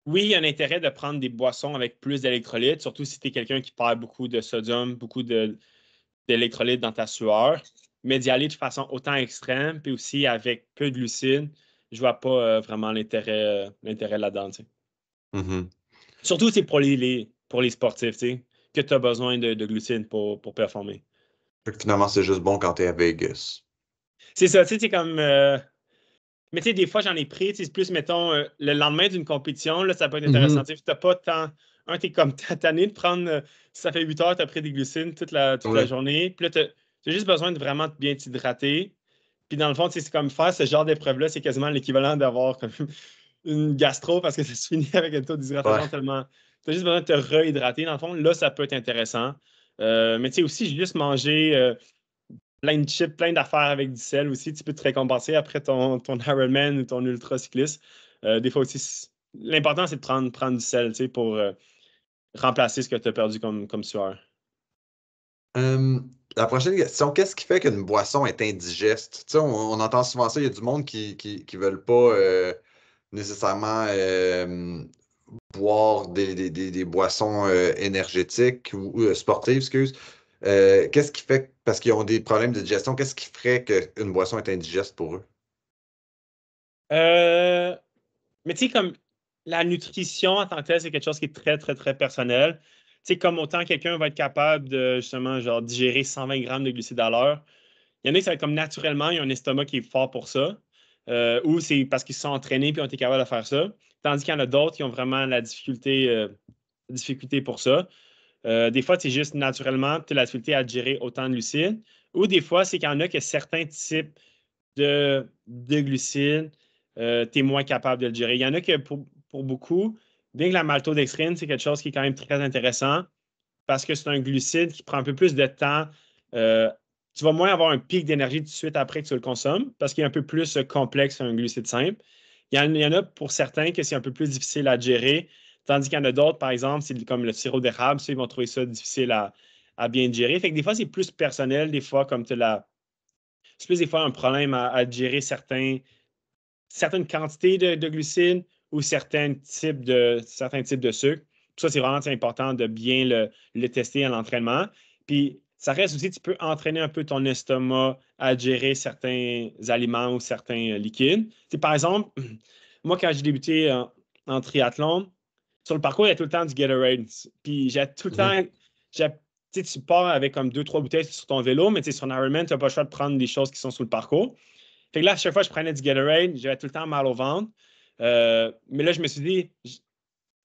oui, il y a un intérêt de prendre des boissons avec plus d'électrolytes, surtout si tu es quelqu'un qui perd beaucoup de sodium, beaucoup d'électrolytes dans ta sueur, mais d'y aller de façon autant extrême, puis aussi avec peu de glucides, je vois pas vraiment l'intérêt là-dedans. Tu sais. Mhm. Surtout c'est pour les sportifs, tu sais, que tu as besoin de glucides pour performer. Fait que finalement, c'est juste bon quand t'es à Vegas. C'est ça, tu sais, c'est comme. Mais tu sais, des fois, j'en ai pris, tu sais, c'est plus, mettons, le lendemain d'une compétition, là, ça peut être intéressant. Mhm. Tu sais, t'as pas tant. T'es comme tanné de prendre. Si ça fait 8 heures, tu as pris des glucides toute la Ouais. journée. Puis là, tu as juste besoin de vraiment bien t'hydrater. Puis dans le fond, tu sais, c'est comme faire ce genre d'épreuve-là, c'est quasiment l'équivalent d'avoir comme une gastro parce que ça se finit avec un taux Ouais. d'hydratation tellement. Tu as juste besoin de te rehydrater. Dans le fond, là, ça peut être intéressant. Mais tu sais, aussi, j'ai juste mangé plein de chips, plein d'affaires avec du sel aussi. Tu peux te récompenser après ton Ironman ou ton ultra cycliste. Des fois aussi, l'important, c'est de prendre du sel, tu sais, pour remplacer ce que tu as perdu comme sueur. Euh, la prochaine question, qu'est-ce qui fait qu'une boisson est indigeste? Tu sais, on entend souvent ça, il y a du monde qui veulent pas nécessairement boire des boissons énergétiques ou sportives, excuse. Qu'est-ce qui fait, parce qu'ils ont des problèmes de digestion, qu'est-ce qui ferait qu'une boisson est indigeste pour eux? Euh, mais tu sais, comme la nutrition en tant que telle, c'est quelque chose qui est très, très, très personnel. Tu sais, comme autant quelqu'un va être capable de, justement, genre, digérer 120 grammes de glucides à l'heure, il y en a qui, ça va être comme naturellement, il y a un estomac qui est fort pour ça. Ou c'est parce qu'ils se sont entraînés puis ont été capables de faire ça. Tandis qu'il y en a d'autres qui ont vraiment la difficulté pour ça. Des fois, c'est juste naturellement, tu as la difficulté à gérer autant de glucides. Ou des fois, c'est qu'il y en a que certains types de glucides, tu es moins capable de le gérer. Il y en a que pour beaucoup, bien que la maltodextrine, c'est quelque chose qui est quand même très intéressant parce que c'est un glucide qui prend un peu plus de temps. Euh, Tu vas moins avoir un pic d'énergie tout de suite après que tu le consommes parce qu'il est un peu plus complexe qu'un glucide simple. Il y en a pour certains que c'est un peu plus difficile à gérer, tandis qu'il y en a d'autres, par exemple, c'est comme le sirop d'érable, ils vont trouver ça difficile à bien gérer. Fait que des fois, c'est plus personnel, des fois, comme tu l'as. C'est plus des fois un problème à gérer certaines quantités de glucides ou certains types de sucre. Ça, c'est vraiment important de bien le tester à l'entraînement. Puis, ça reste aussi, tu peux entraîner un peu ton estomac à gérer certains aliments ou certains liquides. Par exemple, moi, quand j'ai débuté en triathlon, sur le parcours, il y a tout le temps du Gatorade. Puis, j'ai tout le temps. Tu pars avec comme 2, 3 bouteilles sur ton vélo, mais sur un Ironman, tu n'as pas le choix de prendre des choses qui sont sur le parcours. Fait que là, à chaque fois que je prenais du Gatorade, j'avais tout le temps mal au ventre. Mais là, je me suis dit,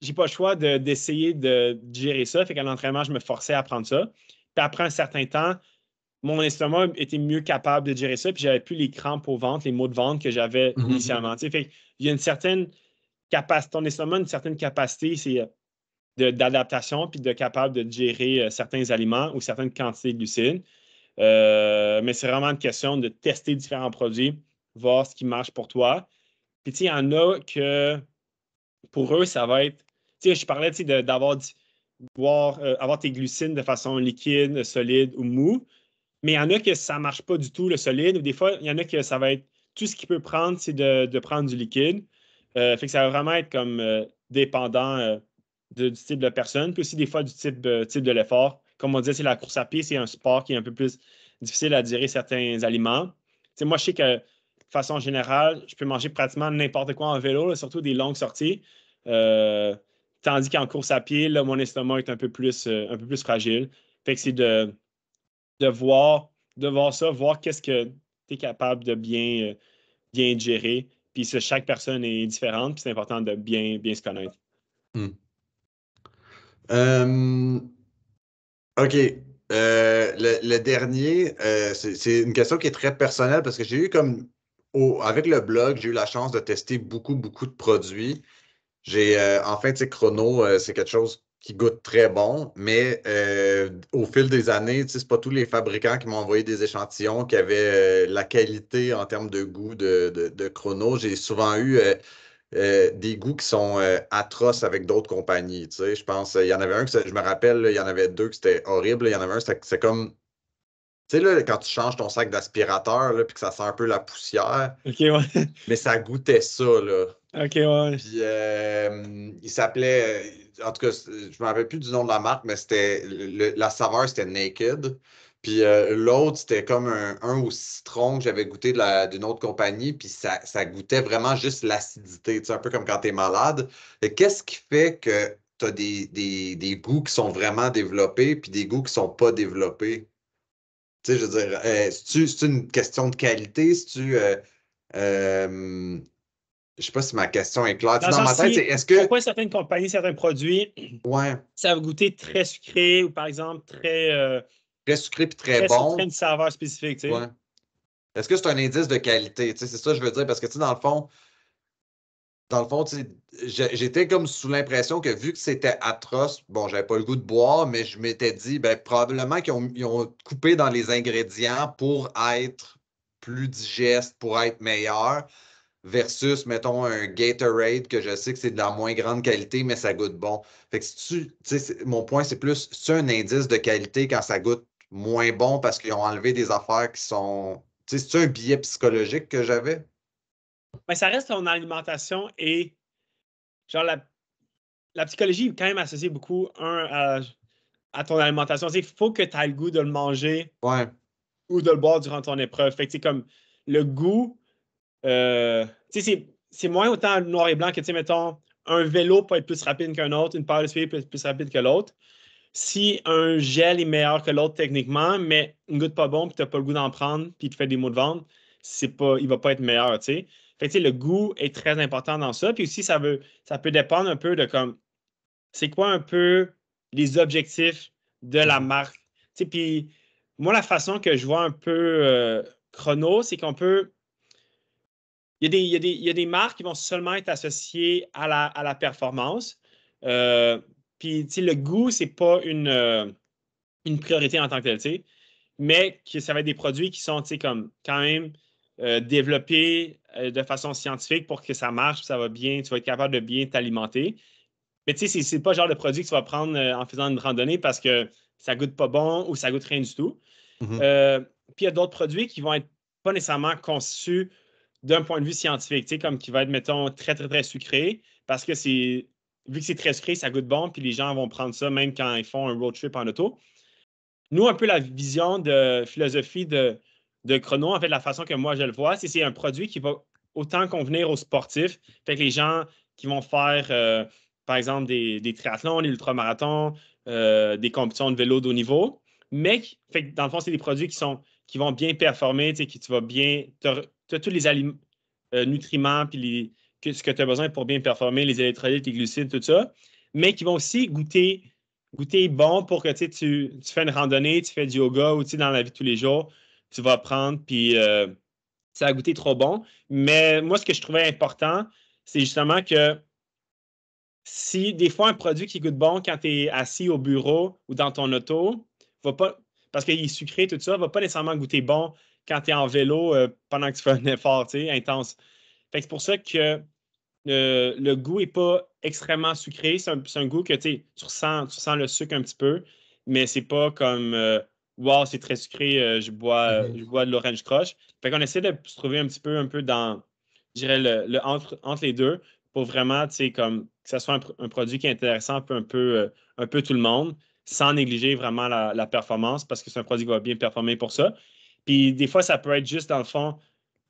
j'ai pas le choix d'essayer de gérer ça. Fait qu'à l'entraînement, je me forçais à prendre ça. Puis après un certain temps, mon estomac était mieux capable de gérer ça. Puis j'avais plus les crampes au ventre, les maux de ventre que j'avais initialement. Fait il y a une certaine capacité, ton estomac a une certaine capacité d'adaptation puis de capable de gérer certains aliments ou certaines quantités de glucides. Mais c'est vraiment une question de tester différents produits, voir ce qui marche pour toi. Puis, il y en a que pour eux, ça va être. Je parlais avoir tes glucides de façon liquide, solide ou mou. Mais il y en a que ça ne marche pas du tout, le solide. Ou des fois, il y en a que ça va être. Tout ce qu'il peut prendre, c'est de prendre du liquide. Fait que ça va vraiment être comme dépendant du type de personne, puis aussi des fois du type de l'effort. Comme on disait, c'est la course à pied, c'est un sport qui est un peu plus difficile à digérer certains aliments. Moi, je sais que de façon générale, je peux manger pratiquement n'importe quoi en vélo, là, surtout des longues sorties. Euh, Tandis qu'en course à pied, là, mon estomac est un peu plus fragile. Fait que c'est de voir ça, voir qu'est-ce que tu es capable de bien gérer. Puis chaque personne est différente, puis c'est important de bien se connaître. Hmm. Euh, OK. Le dernier, c'est une question qui est très personnelle parce que j'ai eu avec le blog, j'ai eu la chance de tester beaucoup, beaucoup de produits. En fait, Chrono, c'est quelque chose qui goûte très bon, mais au fil des années, c'est pas tous les fabricants qui m'ont envoyé des échantillons qui avaient la qualité en termes de goût de Chrono. J'ai souvent eu des goûts qui sont atroces avec d'autres compagnies. Je pense, il y en avait un je me rappelle, là, il y en avait deux que c'était horrible. Il y en avait un, c'est comme, tu sais, là, quand tu changes ton sac d'aspirateur, là, puis que ça sent un peu la poussière, OK, ouais. mais ça goûtait ça, là. OK, ouais. Puis il s'appelait, en tout cas, je ne me rappelle plus du nom de la marque, mais la saveur, c'était Naked. Puis l'autre, c'était comme un au citron que j'avais goûté d'une autre compagnie, puis ça goûtait vraiment juste l'acidité, un peu comme quand tu es malade. Et qu'est-ce qui fait que tu as des goûts qui sont vraiment développés, puis des goûts qui sont pas développés? Tu sais, je veux dire, c'est une question de qualité? Euh, je sais pas si ma question est claire. Tu Dans sais, le dans sens, ma tête, c'est si, est-ce que. pourquoi certaines compagnies, certains produits, Ouais, ça va goûter très sucré ou par exemple très sucré puis très très bon. une saveur spécifique, tu sais? Ouais. Est-ce que c'est un indice de qualité? Tu sais, c'est ça que je veux dire, parce que tu sais, dans le fond, tu sais, j'étais comme sous l'impression que vu que c'était atroce, bon, j'avais pas le goût de boire, mais je m'étais dit, ben, probablement qu'ils ont coupé dans les ingrédients pour être plus digeste, pour être meilleur, versus, mettons, un Gatorade que je sais que c'est de la moins grande qualité, mais ça goûte bon. Fait que tu sais, mon point, c'est plus, c'est un indice de qualité quand ça goûte moins bon parce qu'ils ont enlevé des affaires qui sont. Tu sais, c'est un biais psychologique que j'avais? Mais ça reste ton alimentation et genre la psychologie est quand même associée beaucoup, à ton alimentation. Il faut que tu aies le goût de le manger Ouais. ou de le boire durant ton épreuve. Fait que c'est comme le goût, c'est moins autant noir et blanc que, mettons, un vélo peut être plus rapide qu'un autre, une paire de souliers peut être plus rapide que l'autre. Si un gel est meilleur que l'autre techniquement, mais il ne goûte pas bon, puis tu n'as pas le goût d'en prendre, puis il te fait des maux de ventre, il ne va pas être meilleur, tu sais. Fait que, le goût est très important dans ça. Puis aussi, ça peut dépendre un peu de comme, c'est quoi un peu les objectifs de la marque. Puis moi, la façon que je vois un peu Chrono, c'est qu'on peut. Il y a des marques qui vont seulement être associées à la performance. Puis, le goût, c'est pas une priorité en tant que tel, mais que ça va être des produits qui sont, comme quand même développés de façon scientifique pour que ça marche, ça va bien, tu vas être capable de bien t'alimenter. Mais c'est pas le genre de produit que tu vas prendre en faisant une randonnée parce que ça goûte pas bon ou ça goûte rien du tout. Mhm. Puis il y a d'autres produits qui vont être pas nécessairement conçus d'un point de vue scientifique, comme qui va être, mettons, très, très, très sucré, parce que vu que c'est très sucré, ça goûte bon, puis les gens vont prendre ça même quand ils font un road trip en auto. Nous, un peu la vision de philosophie de Chrono, en fait, la façon que moi je le vois, c'est un produit qui va autant convenir aux sportifs. Fait que les gens qui vont faire, par exemple, des triathlons, des ultramarathons, des compétitions de vélo de haut niveau, mais fait que dans le fond, c'est des produits qui vont bien performer, tu vas bien. Tu as tous les nutriments puis ce que tu as besoin pour bien performer, les électrolytes, les glucides, tout ça, mais qui vont aussi goûter bon pour que tu fais une randonnée, tu fais du yoga ou dans la vie de tous les jours, tu vas prendre, puis ça a goûté trop bon. Mais moi, ce que je trouvais important, c'est justement que si des fois un produit qui goûte bon quand tu es assis au bureau ou dans ton auto, va pas, parce qu'il est sucré, tout ça, va pas nécessairement goûter bon quand tu es en vélo pendant que tu fais un effort intense. Fait que c'est pour ça que le goût n'est pas extrêmement sucré. C'est un goût que tu ressens le sucre un petit peu, mais c'est pas comme wow, c'est très sucré, je bois de l'orange crush. Fait qu'on essaie de se trouver un peu dans, je dirais, entre les deux pour vraiment, comme que ce soit un produit qui est intéressant pour un peu tout le monde, sans négliger vraiment la performance, parce que c'est un produit qui va bien performer pour ça. Puis des fois, ça peut être juste, dans le fond,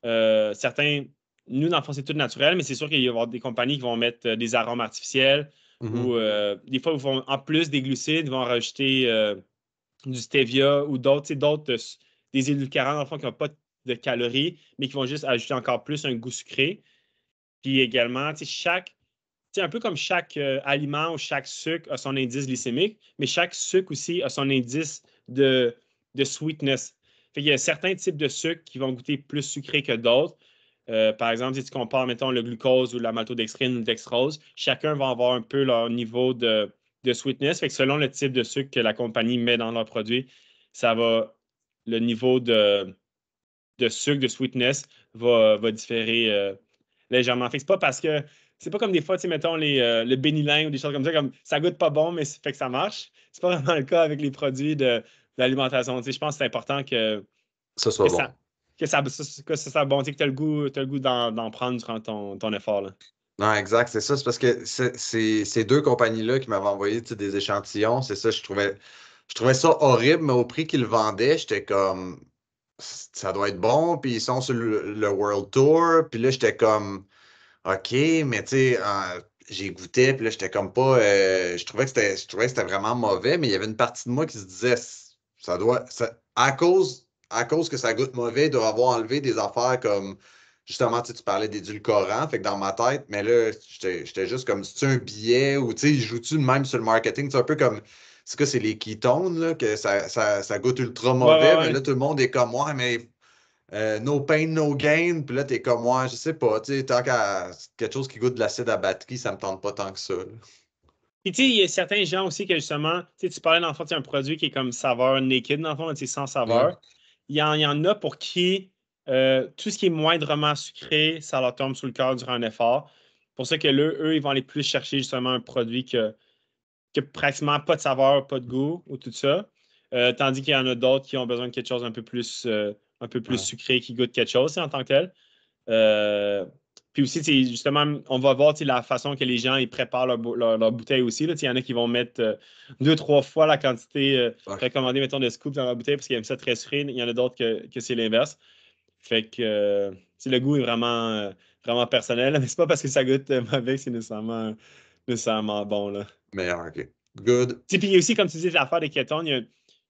certains nous, dans le fond, c'est tout naturel, mais c'est sûr qu'il va y avoir des compagnies qui vont mettre des arômes artificiels ou Mhm. des fois, ils vont, en plus des glucides, ils vont rajouter du stevia ou d'autres, des édulcorants, dans le fond, qui n'ont pas de calories, mais qui vont juste ajouter encore plus un goût sucré. Puis également, un peu comme chaque aliment ou chaque sucre a son indice glycémique, mais chaque sucre aussi a son indice de sweetness. Fait qu'il y a certains types de sucres qui vont goûter plus sucré que d'autres. Par exemple, si tu compares, mettons, le glucose ou la maltodextrine ou le dextrose, chacun va avoir un peu leur niveau de sweetness. Fait que selon le type de sucre que la compagnie met dans leur produit, le niveau de sucre, de sweetness va différer légèrement. Fait que c'est pas parce que c'est pas comme des fois, mettons le bénilin ou des choses comme ça, comme ça goûte pas bon, mais fait que ça marche. C'est pas vraiment le cas avec les produits de l'alimentation. Je pense que c'est important Ça soit que bon. ça, que ça soit bon, que tu as le goût d'en prendre durant ton effort. Là. Non, exact, c'est ça. C'est parce que c'est ces deux compagnies-là qui m'avaient envoyé des échantillons. C'est ça, je trouvais ça horrible, mais au prix qu'ils le vendaient, j'étais comme ça doit être bon. Puis ils sont sur le World Tour. Puis là, j'étais comme OK, mais tu sais, j'ai goûté, puis là, j'étais comme pas. Je trouvais que c'était vraiment mauvais, mais il y avait une partie de moi qui se disait à cause que ça goûte mauvais, il doit avoir enlevé des affaires comme justement, tu parlais d'édulcorants, fait que dans ma tête, mais là, j'étais juste comme c'est un billet ou tu sais, ils jouent-tu de même sur le marketing? C'est un peu comme c'est les ketones, là, que ça goûte ultra Ouais, ouais, mauvais, mais ouais. là, tout le monde est comme ouais, mais no pain, no gain. Puis là, t'es comme moi, je sais pas, tu sais, tant qu'à quelque chose qui goûte de l'acide à batterie, ça me tente pas tant que ça, là. Puis tu sais, il y a certains gens aussi que justement, tu parlais dans le fond, un produit qui est comme saveur naked, dans le fond, sans Mm. saveur. Il y en a pour qui tout ce qui est moindrement sucré, ça leur tombe sous le cœur durant un effort. Pour ça que eux, ils vont aller plus chercher justement un produit qui a pratiquement pas de saveur, pas de goût ou tout ça. Tandis qu'il y en a d'autres qui ont besoin de quelque chose un peu plus Ouais. sucré qui goûte quelque chose en tant que tel. Euh, Puis aussi, justement, on va voir la façon que les gens ils préparent leur bouteille aussi. Là. Il y en a qui vont mettre deux, trois fois la quantité Ouais. recommandée, mettons, de scoop dans leur bouteille parce qu'ils aiment ça très sucré. Il y en a d'autres que c'est l'inverse. Fait que le goût est vraiment personnel. Mais c'est pas parce que ça goûte mauvais que c'est nécessairement bon. Là. Meilleur, OK. Good. Puis il y a aussi, comme tu dis, l'affaire des ketones, il y a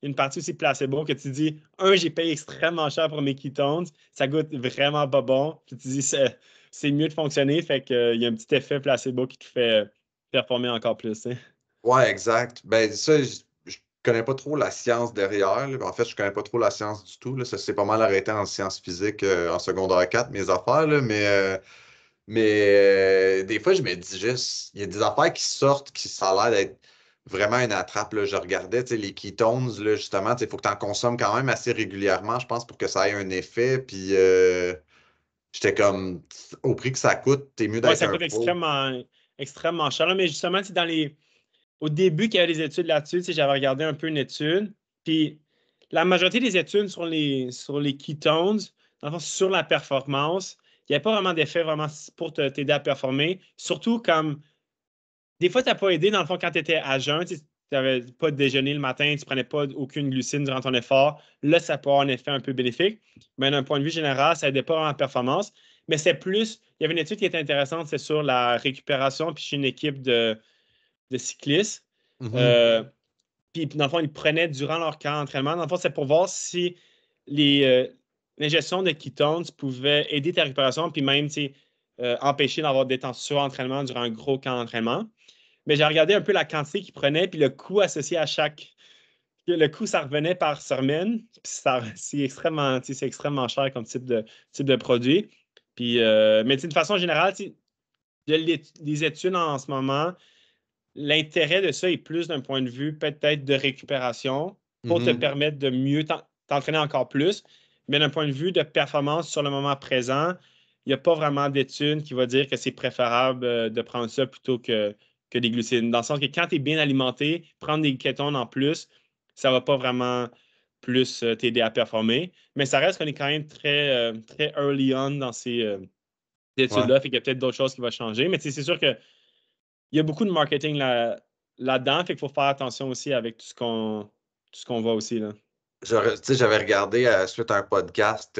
une partie aussi placebo que tu dis, j'ai payé extrêmement cher pour mes ketones, ça goûte vraiment pas bon. Puis tu dis, c'est mieux de fonctionner, fait qu'il y a un petit effet placebo qui te fait performer encore plus. Hein. Ouais, exact. Ben, ça, je connais pas trop la science derrière, là. En fait, je connais pas trop la science du tout, là. Ça s'est pas mal arrêté en sciences physiques en secondaire 4 mes affaires, là. Mais des fois, je me dis juste, il y a des affaires qui sortent qui ça a l'air d'être vraiment une attrape, là. Je regardais, tu sais, les ketones, là, justement, il faut que tu en consommes quand même assez régulièrement, je pense, pour que ça ait un effet. Puis j'étais comme, au prix que ça coûte, t'es mieux Ouais, d'être ça un coûte pro. extrêmement cher. Là, mais justement, au début, qu'il y avait des études là-dessus, j'avais regardé un peu une étude. Puis la majorité des études sur les ketones, dans le fond, sur la performance, il n'y a pas vraiment d'effet vraiment pour t'aider à performer. Surtout comme des fois, tu n'as pas aidé, dans le fond, quand tu étais à jeun, tu n'avais pas de déjeuner le matin, tu ne prenais pas aucune glucine durant ton effort. Là, ça peut avoir un effet un peu bénéfique. Mais d'un point de vue général, ça n'aidait pas en performance. Mais c'est plus, il y avait une étude qui était intéressante, c'est sur la récupération, puis chez une équipe de cyclistes. Mhm. Euh, puis, dans le fond, ils prenaient durant leur camp d'entraînement. Dans le fond, c'est pour voir si les, l'ingestion de ketones pouvait aider ta récupération, puis même empêcher d'avoir des temps sur-entraînement durant un gros camp d'entraînement. Mais j'ai regardé un peu la quantité qu'ils prenaient, puis le coût associé à chaque. Le coût, ça revenait par semaine. Puis c'est extrêmement cher comme type de produit. Puis, mais de façon générale, les études en ce moment, l'intérêt de ça est plus d'un point de vue peut-être de récupération pour te Mhm. permettre de mieux t'entraîner encore plus. Mais d'un point de vue de performance sur le moment présent, il n'y a pas vraiment d'étude qui va dire que c'est préférable de prendre ça plutôt que des glucides. Dans le sens que quand tu es bien alimenté, prendre des kétones en plus, ça ne va pas vraiment plus t'aider à performer. Mais ça reste qu'on est quand même très early on dans ces Ouais. études-là. Fait qu'il y a peut-être d'autres choses qui vont changer. Mais c'est sûr que il y a beaucoup de marketing là-dedans, fait qu'il faut faire attention aussi avec tout ce qu'on voit aussi, là. Tu sais, j'avais regardé suite à un podcast,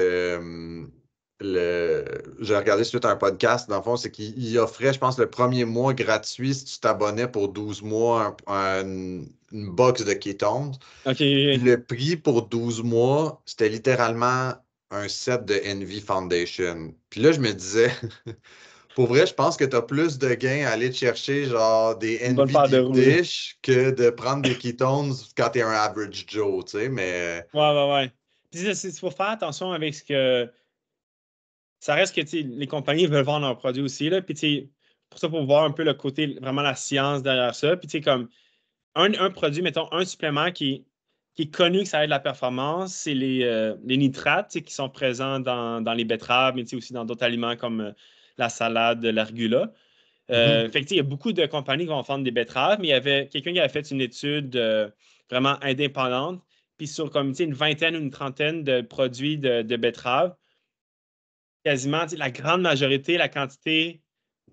j'ai regardé suite à un podcast, dans le fond, c'est qu'il offrait, je pense, le premier mois gratuit si tu t'abonnais pour 12 mois une box de ketones. OK, Puis OK. le prix pour 12 mois, c'était littéralement un set de Envy Foundation. Puis là, je me disais, pour vrai, je pense que tu as plus de gains à aller te chercher genre des Une bonne Envy paire de Deep roues, là. Dish que de prendre des ketones quand tu es un average Joe, tu sais, mais Ouais, ouais, ouais. Puis il faut faire attention avec ce que. Ça reste que les compagnies veulent vendre leurs produits aussi, là. Puis pour ça, pour voir un peu le côté, vraiment la science derrière ça. Puis comme un produit, mettons, un supplément qui est connu que ça aide la performance, c'est les nitrates qui sont présents dans les betteraves, mais aussi dans d'autres aliments comme la salade, l'argula. Mhm. Fait que, il y a beaucoup de compagnies qui vont vendre des betteraves, mais il y avait quelqu'un qui avait fait une étude vraiment indépendante, puis sur comme une vingtaine ou une trentaine de produits de betteraves, quasiment la grande majorité, la quantité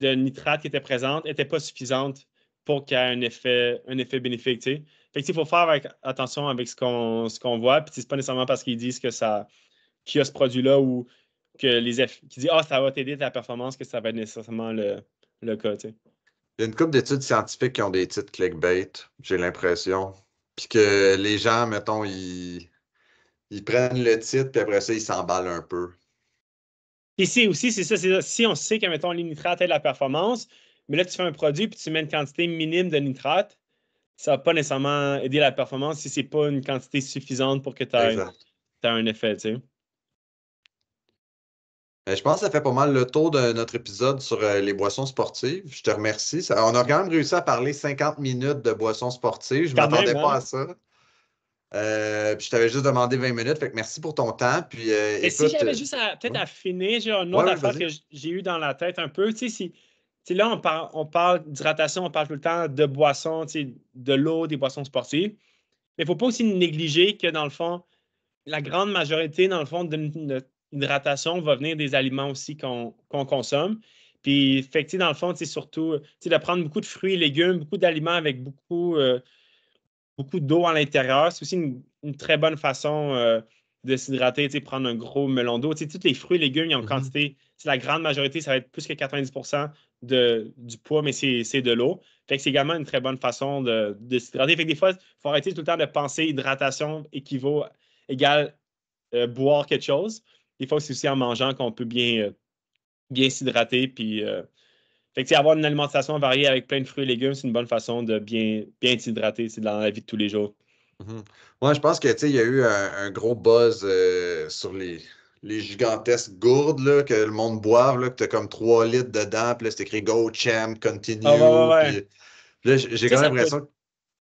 de nitrate qui était présente n'était pas suffisante pour qu'il y ait un effet bénéfique. Tu sais. Fait que, il faut faire attention avec ce qu'on voit, puis c'est pas nécessairement parce qu'ils disent qu'il y a ce produit-là ou que qui dit ça va t'aider ta performance que ça va être nécessairement le cas. Tu sais. Il y a une couple d'études scientifiques qui ont des titres clickbait, j'ai l'impression. Puis que les gens, mettons, ils prennent le titre, puis après ça, ils s'emballent un peu. Ici aussi, c'est ça. Si on sait que, mettons, les nitrates aident la performance, mais là, tu fais un produit puis tu mets une quantité minime de nitrate, ça ne va pas nécessairement aider la performance si ce n'est pas une quantité suffisante pour que tu aies Exact. un effet, tu sais. Je pense que ça fait pas mal le tour de notre épisode sur les boissons sportives. Je te remercie. On a quand même réussi à parler 50 minutes de boissons sportives. Je Quand même, m'attendais pas hein? à ça. Puis je t'avais juste demandé 20 minutes. Fait que merci pour ton temps. Puis Et si écoute, j'avais juste peut-être ouais, à finir, j'ai une ouais, autre ouais, affaire vas-y. que j'ai eu dans la tête un peu. Là, on parle d'hydratation, on parle tout le temps de boissons, de l'eau, des boissons sportives. Mais il ne faut pas aussi négliger que, dans le fond, la grande majorité, dans le fond, de notre hydratation va venir des aliments aussi qu'on consomme. Puis, fait que, dans le fond, surtout, de prendre beaucoup de fruits et légumes, beaucoup d'aliments avec beaucoup d'eau à l'intérieur. C'est aussi une très bonne façon de s'hydrater, prendre un gros melon d'eau. Tous les fruits et légumes, ils ont une Mhm. quantité. La grande majorité, ça va être plus que 90% du poids, mais c'est de l'eau. Fait que c'est également une très bonne façon de s'hydrater. Fait que des fois, il faut arrêter tout le temps de penser hydratation égale boire quelque chose. Des fois, c'est aussi en mangeant qu'on peut bien s'hydrater. Puis Fait que, tu sais, avoir une alimentation variée avec plein de fruits et légumes, c'est une bonne façon de bien s'hydrater, c'est dans la vie de tous les jours. Mhm. Ouais, je pense que, tu sais, il y a eu un gros buzz sur les gigantesques gourdes là, que le monde boive, là, que t'as comme 3 litres dedans, puis là, c'est écrit Go Champ, Ah, ouais, ouais, Continue, ouais. puis là, j'ai Tu sais, quand même ça peut être. l'impression que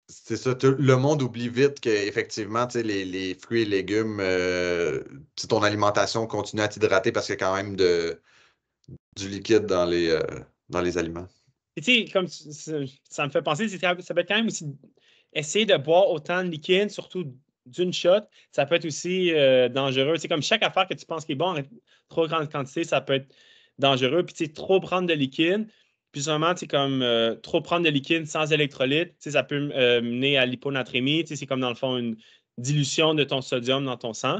c'est ça, le monde oublie vite qu'effectivement, tu sais, les fruits et légumes, tu sais, ton alimentation continue à t'hydrater parce qu'il y a quand même du liquide dans les aliments. Tu sais, comme ça me fait penser, ça peut être quand même aussi essayer de boire autant de liquide, surtout d'une shot, ça peut être aussi dangereux. C'est comme chaque affaire que tu penses qui est bon en trop grande quantité, ça peut être dangereux. Puis tu sais, trop prendre de liquide, puis seulement, tu sais, comme trop prendre de liquide sans électrolyte, tu sais, ça peut mener à l'hyponatrémie. Tu sais, c'est comme dans le fond une dilution de ton sodium dans ton sang.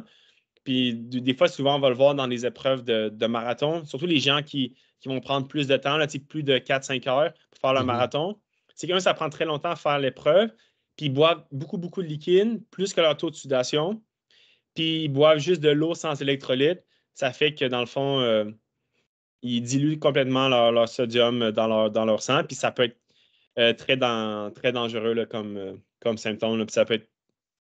Puis des fois, souvent, on va le voir dans les épreuves de marathon, surtout les gens qui vont prendre plus de temps, là, tu sais, plus de 4-5 heures pour faire le Mhm. marathon. C'est que ça prend très longtemps à faire l'épreuve, puis ils boivent beaucoup, beaucoup de liquide, plus que leur taux de sudation, puis ils boivent juste de l'eau sans électrolyte. Ça fait que dans le fond, ils diluent complètement leur sodium dans leur sang, puis ça peut être très dangereux là, comme symptôme, là, puis ça peut être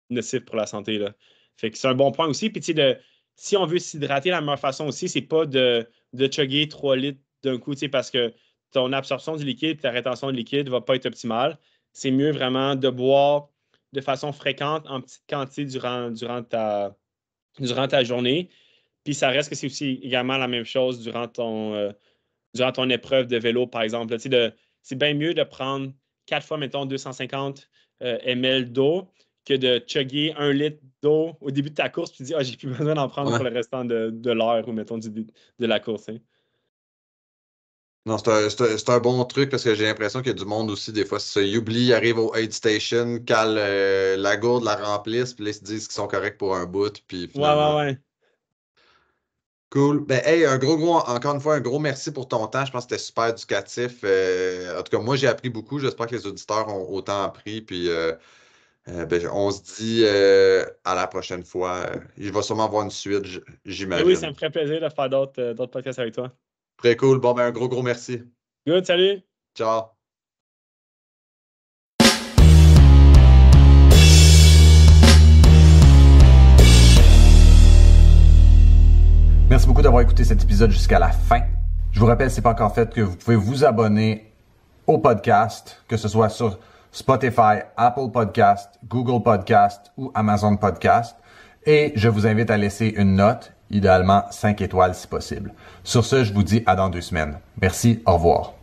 nocif pour la santé. Là. Fait que c'est un bon point aussi. Puis, tu sais, si on veut s'hydrater, la meilleure façon aussi, c'est pas de chugger 3 litres d'un coup, tu sais, parce que ton absorption du liquide et ta rétention de liquide va pas être optimale. C'est mieux vraiment de boire de façon fréquente, en petite quantité durant ta journée. Puis, ça reste que c'est aussi également la même chose durant ton épreuve de vélo, par exemple. Là, tu sais, c'est bien mieux de prendre 4 fois, mettons, 250 ml d'eau que de chugger 1 litre d'eau au début de ta course, puis tu dis, ah, j'ai plus besoin d'en prendre Ouais. pour le restant de l'heure ou, mettons, de la course. Hein. Non, c'est un bon truc parce que j'ai l'impression qu'il y a du monde aussi, des fois, c'est ça, ils oublient, ils arrivent au aid station, calent la gourde, la remplissent, puis là, ils se disent qu'ils sont corrects pour un bout, puis Ouais, ouais, finalement. ouais. Cool. Ben, hey, encore une fois, un gros merci pour ton temps. Je pense que c'était super éducatif. En tout cas, moi, j'ai appris beaucoup. J'espère que les auditeurs ont autant appris. Puis, ben, on se dit à la prochaine fois. Il va sûrement avoir une suite, Et oui, ça j'imagine. me ferait plaisir de faire d'autres podcasts avec toi. Très cool. Bon, ben, un gros merci. Good, salut! Ciao. Merci beaucoup d'avoir écouté cet épisode jusqu'à la fin. Je vous rappelle, si ce n'est pas encore fait, que vous pouvez vous abonner au podcast, que ce soit sur Spotify, Apple Podcast, Google Podcast ou Amazon Podcast. Et je vous invite à laisser une note, idéalement 5 étoiles si possible. Sur ce, je vous dis à dans 2 semaines. Merci, au revoir.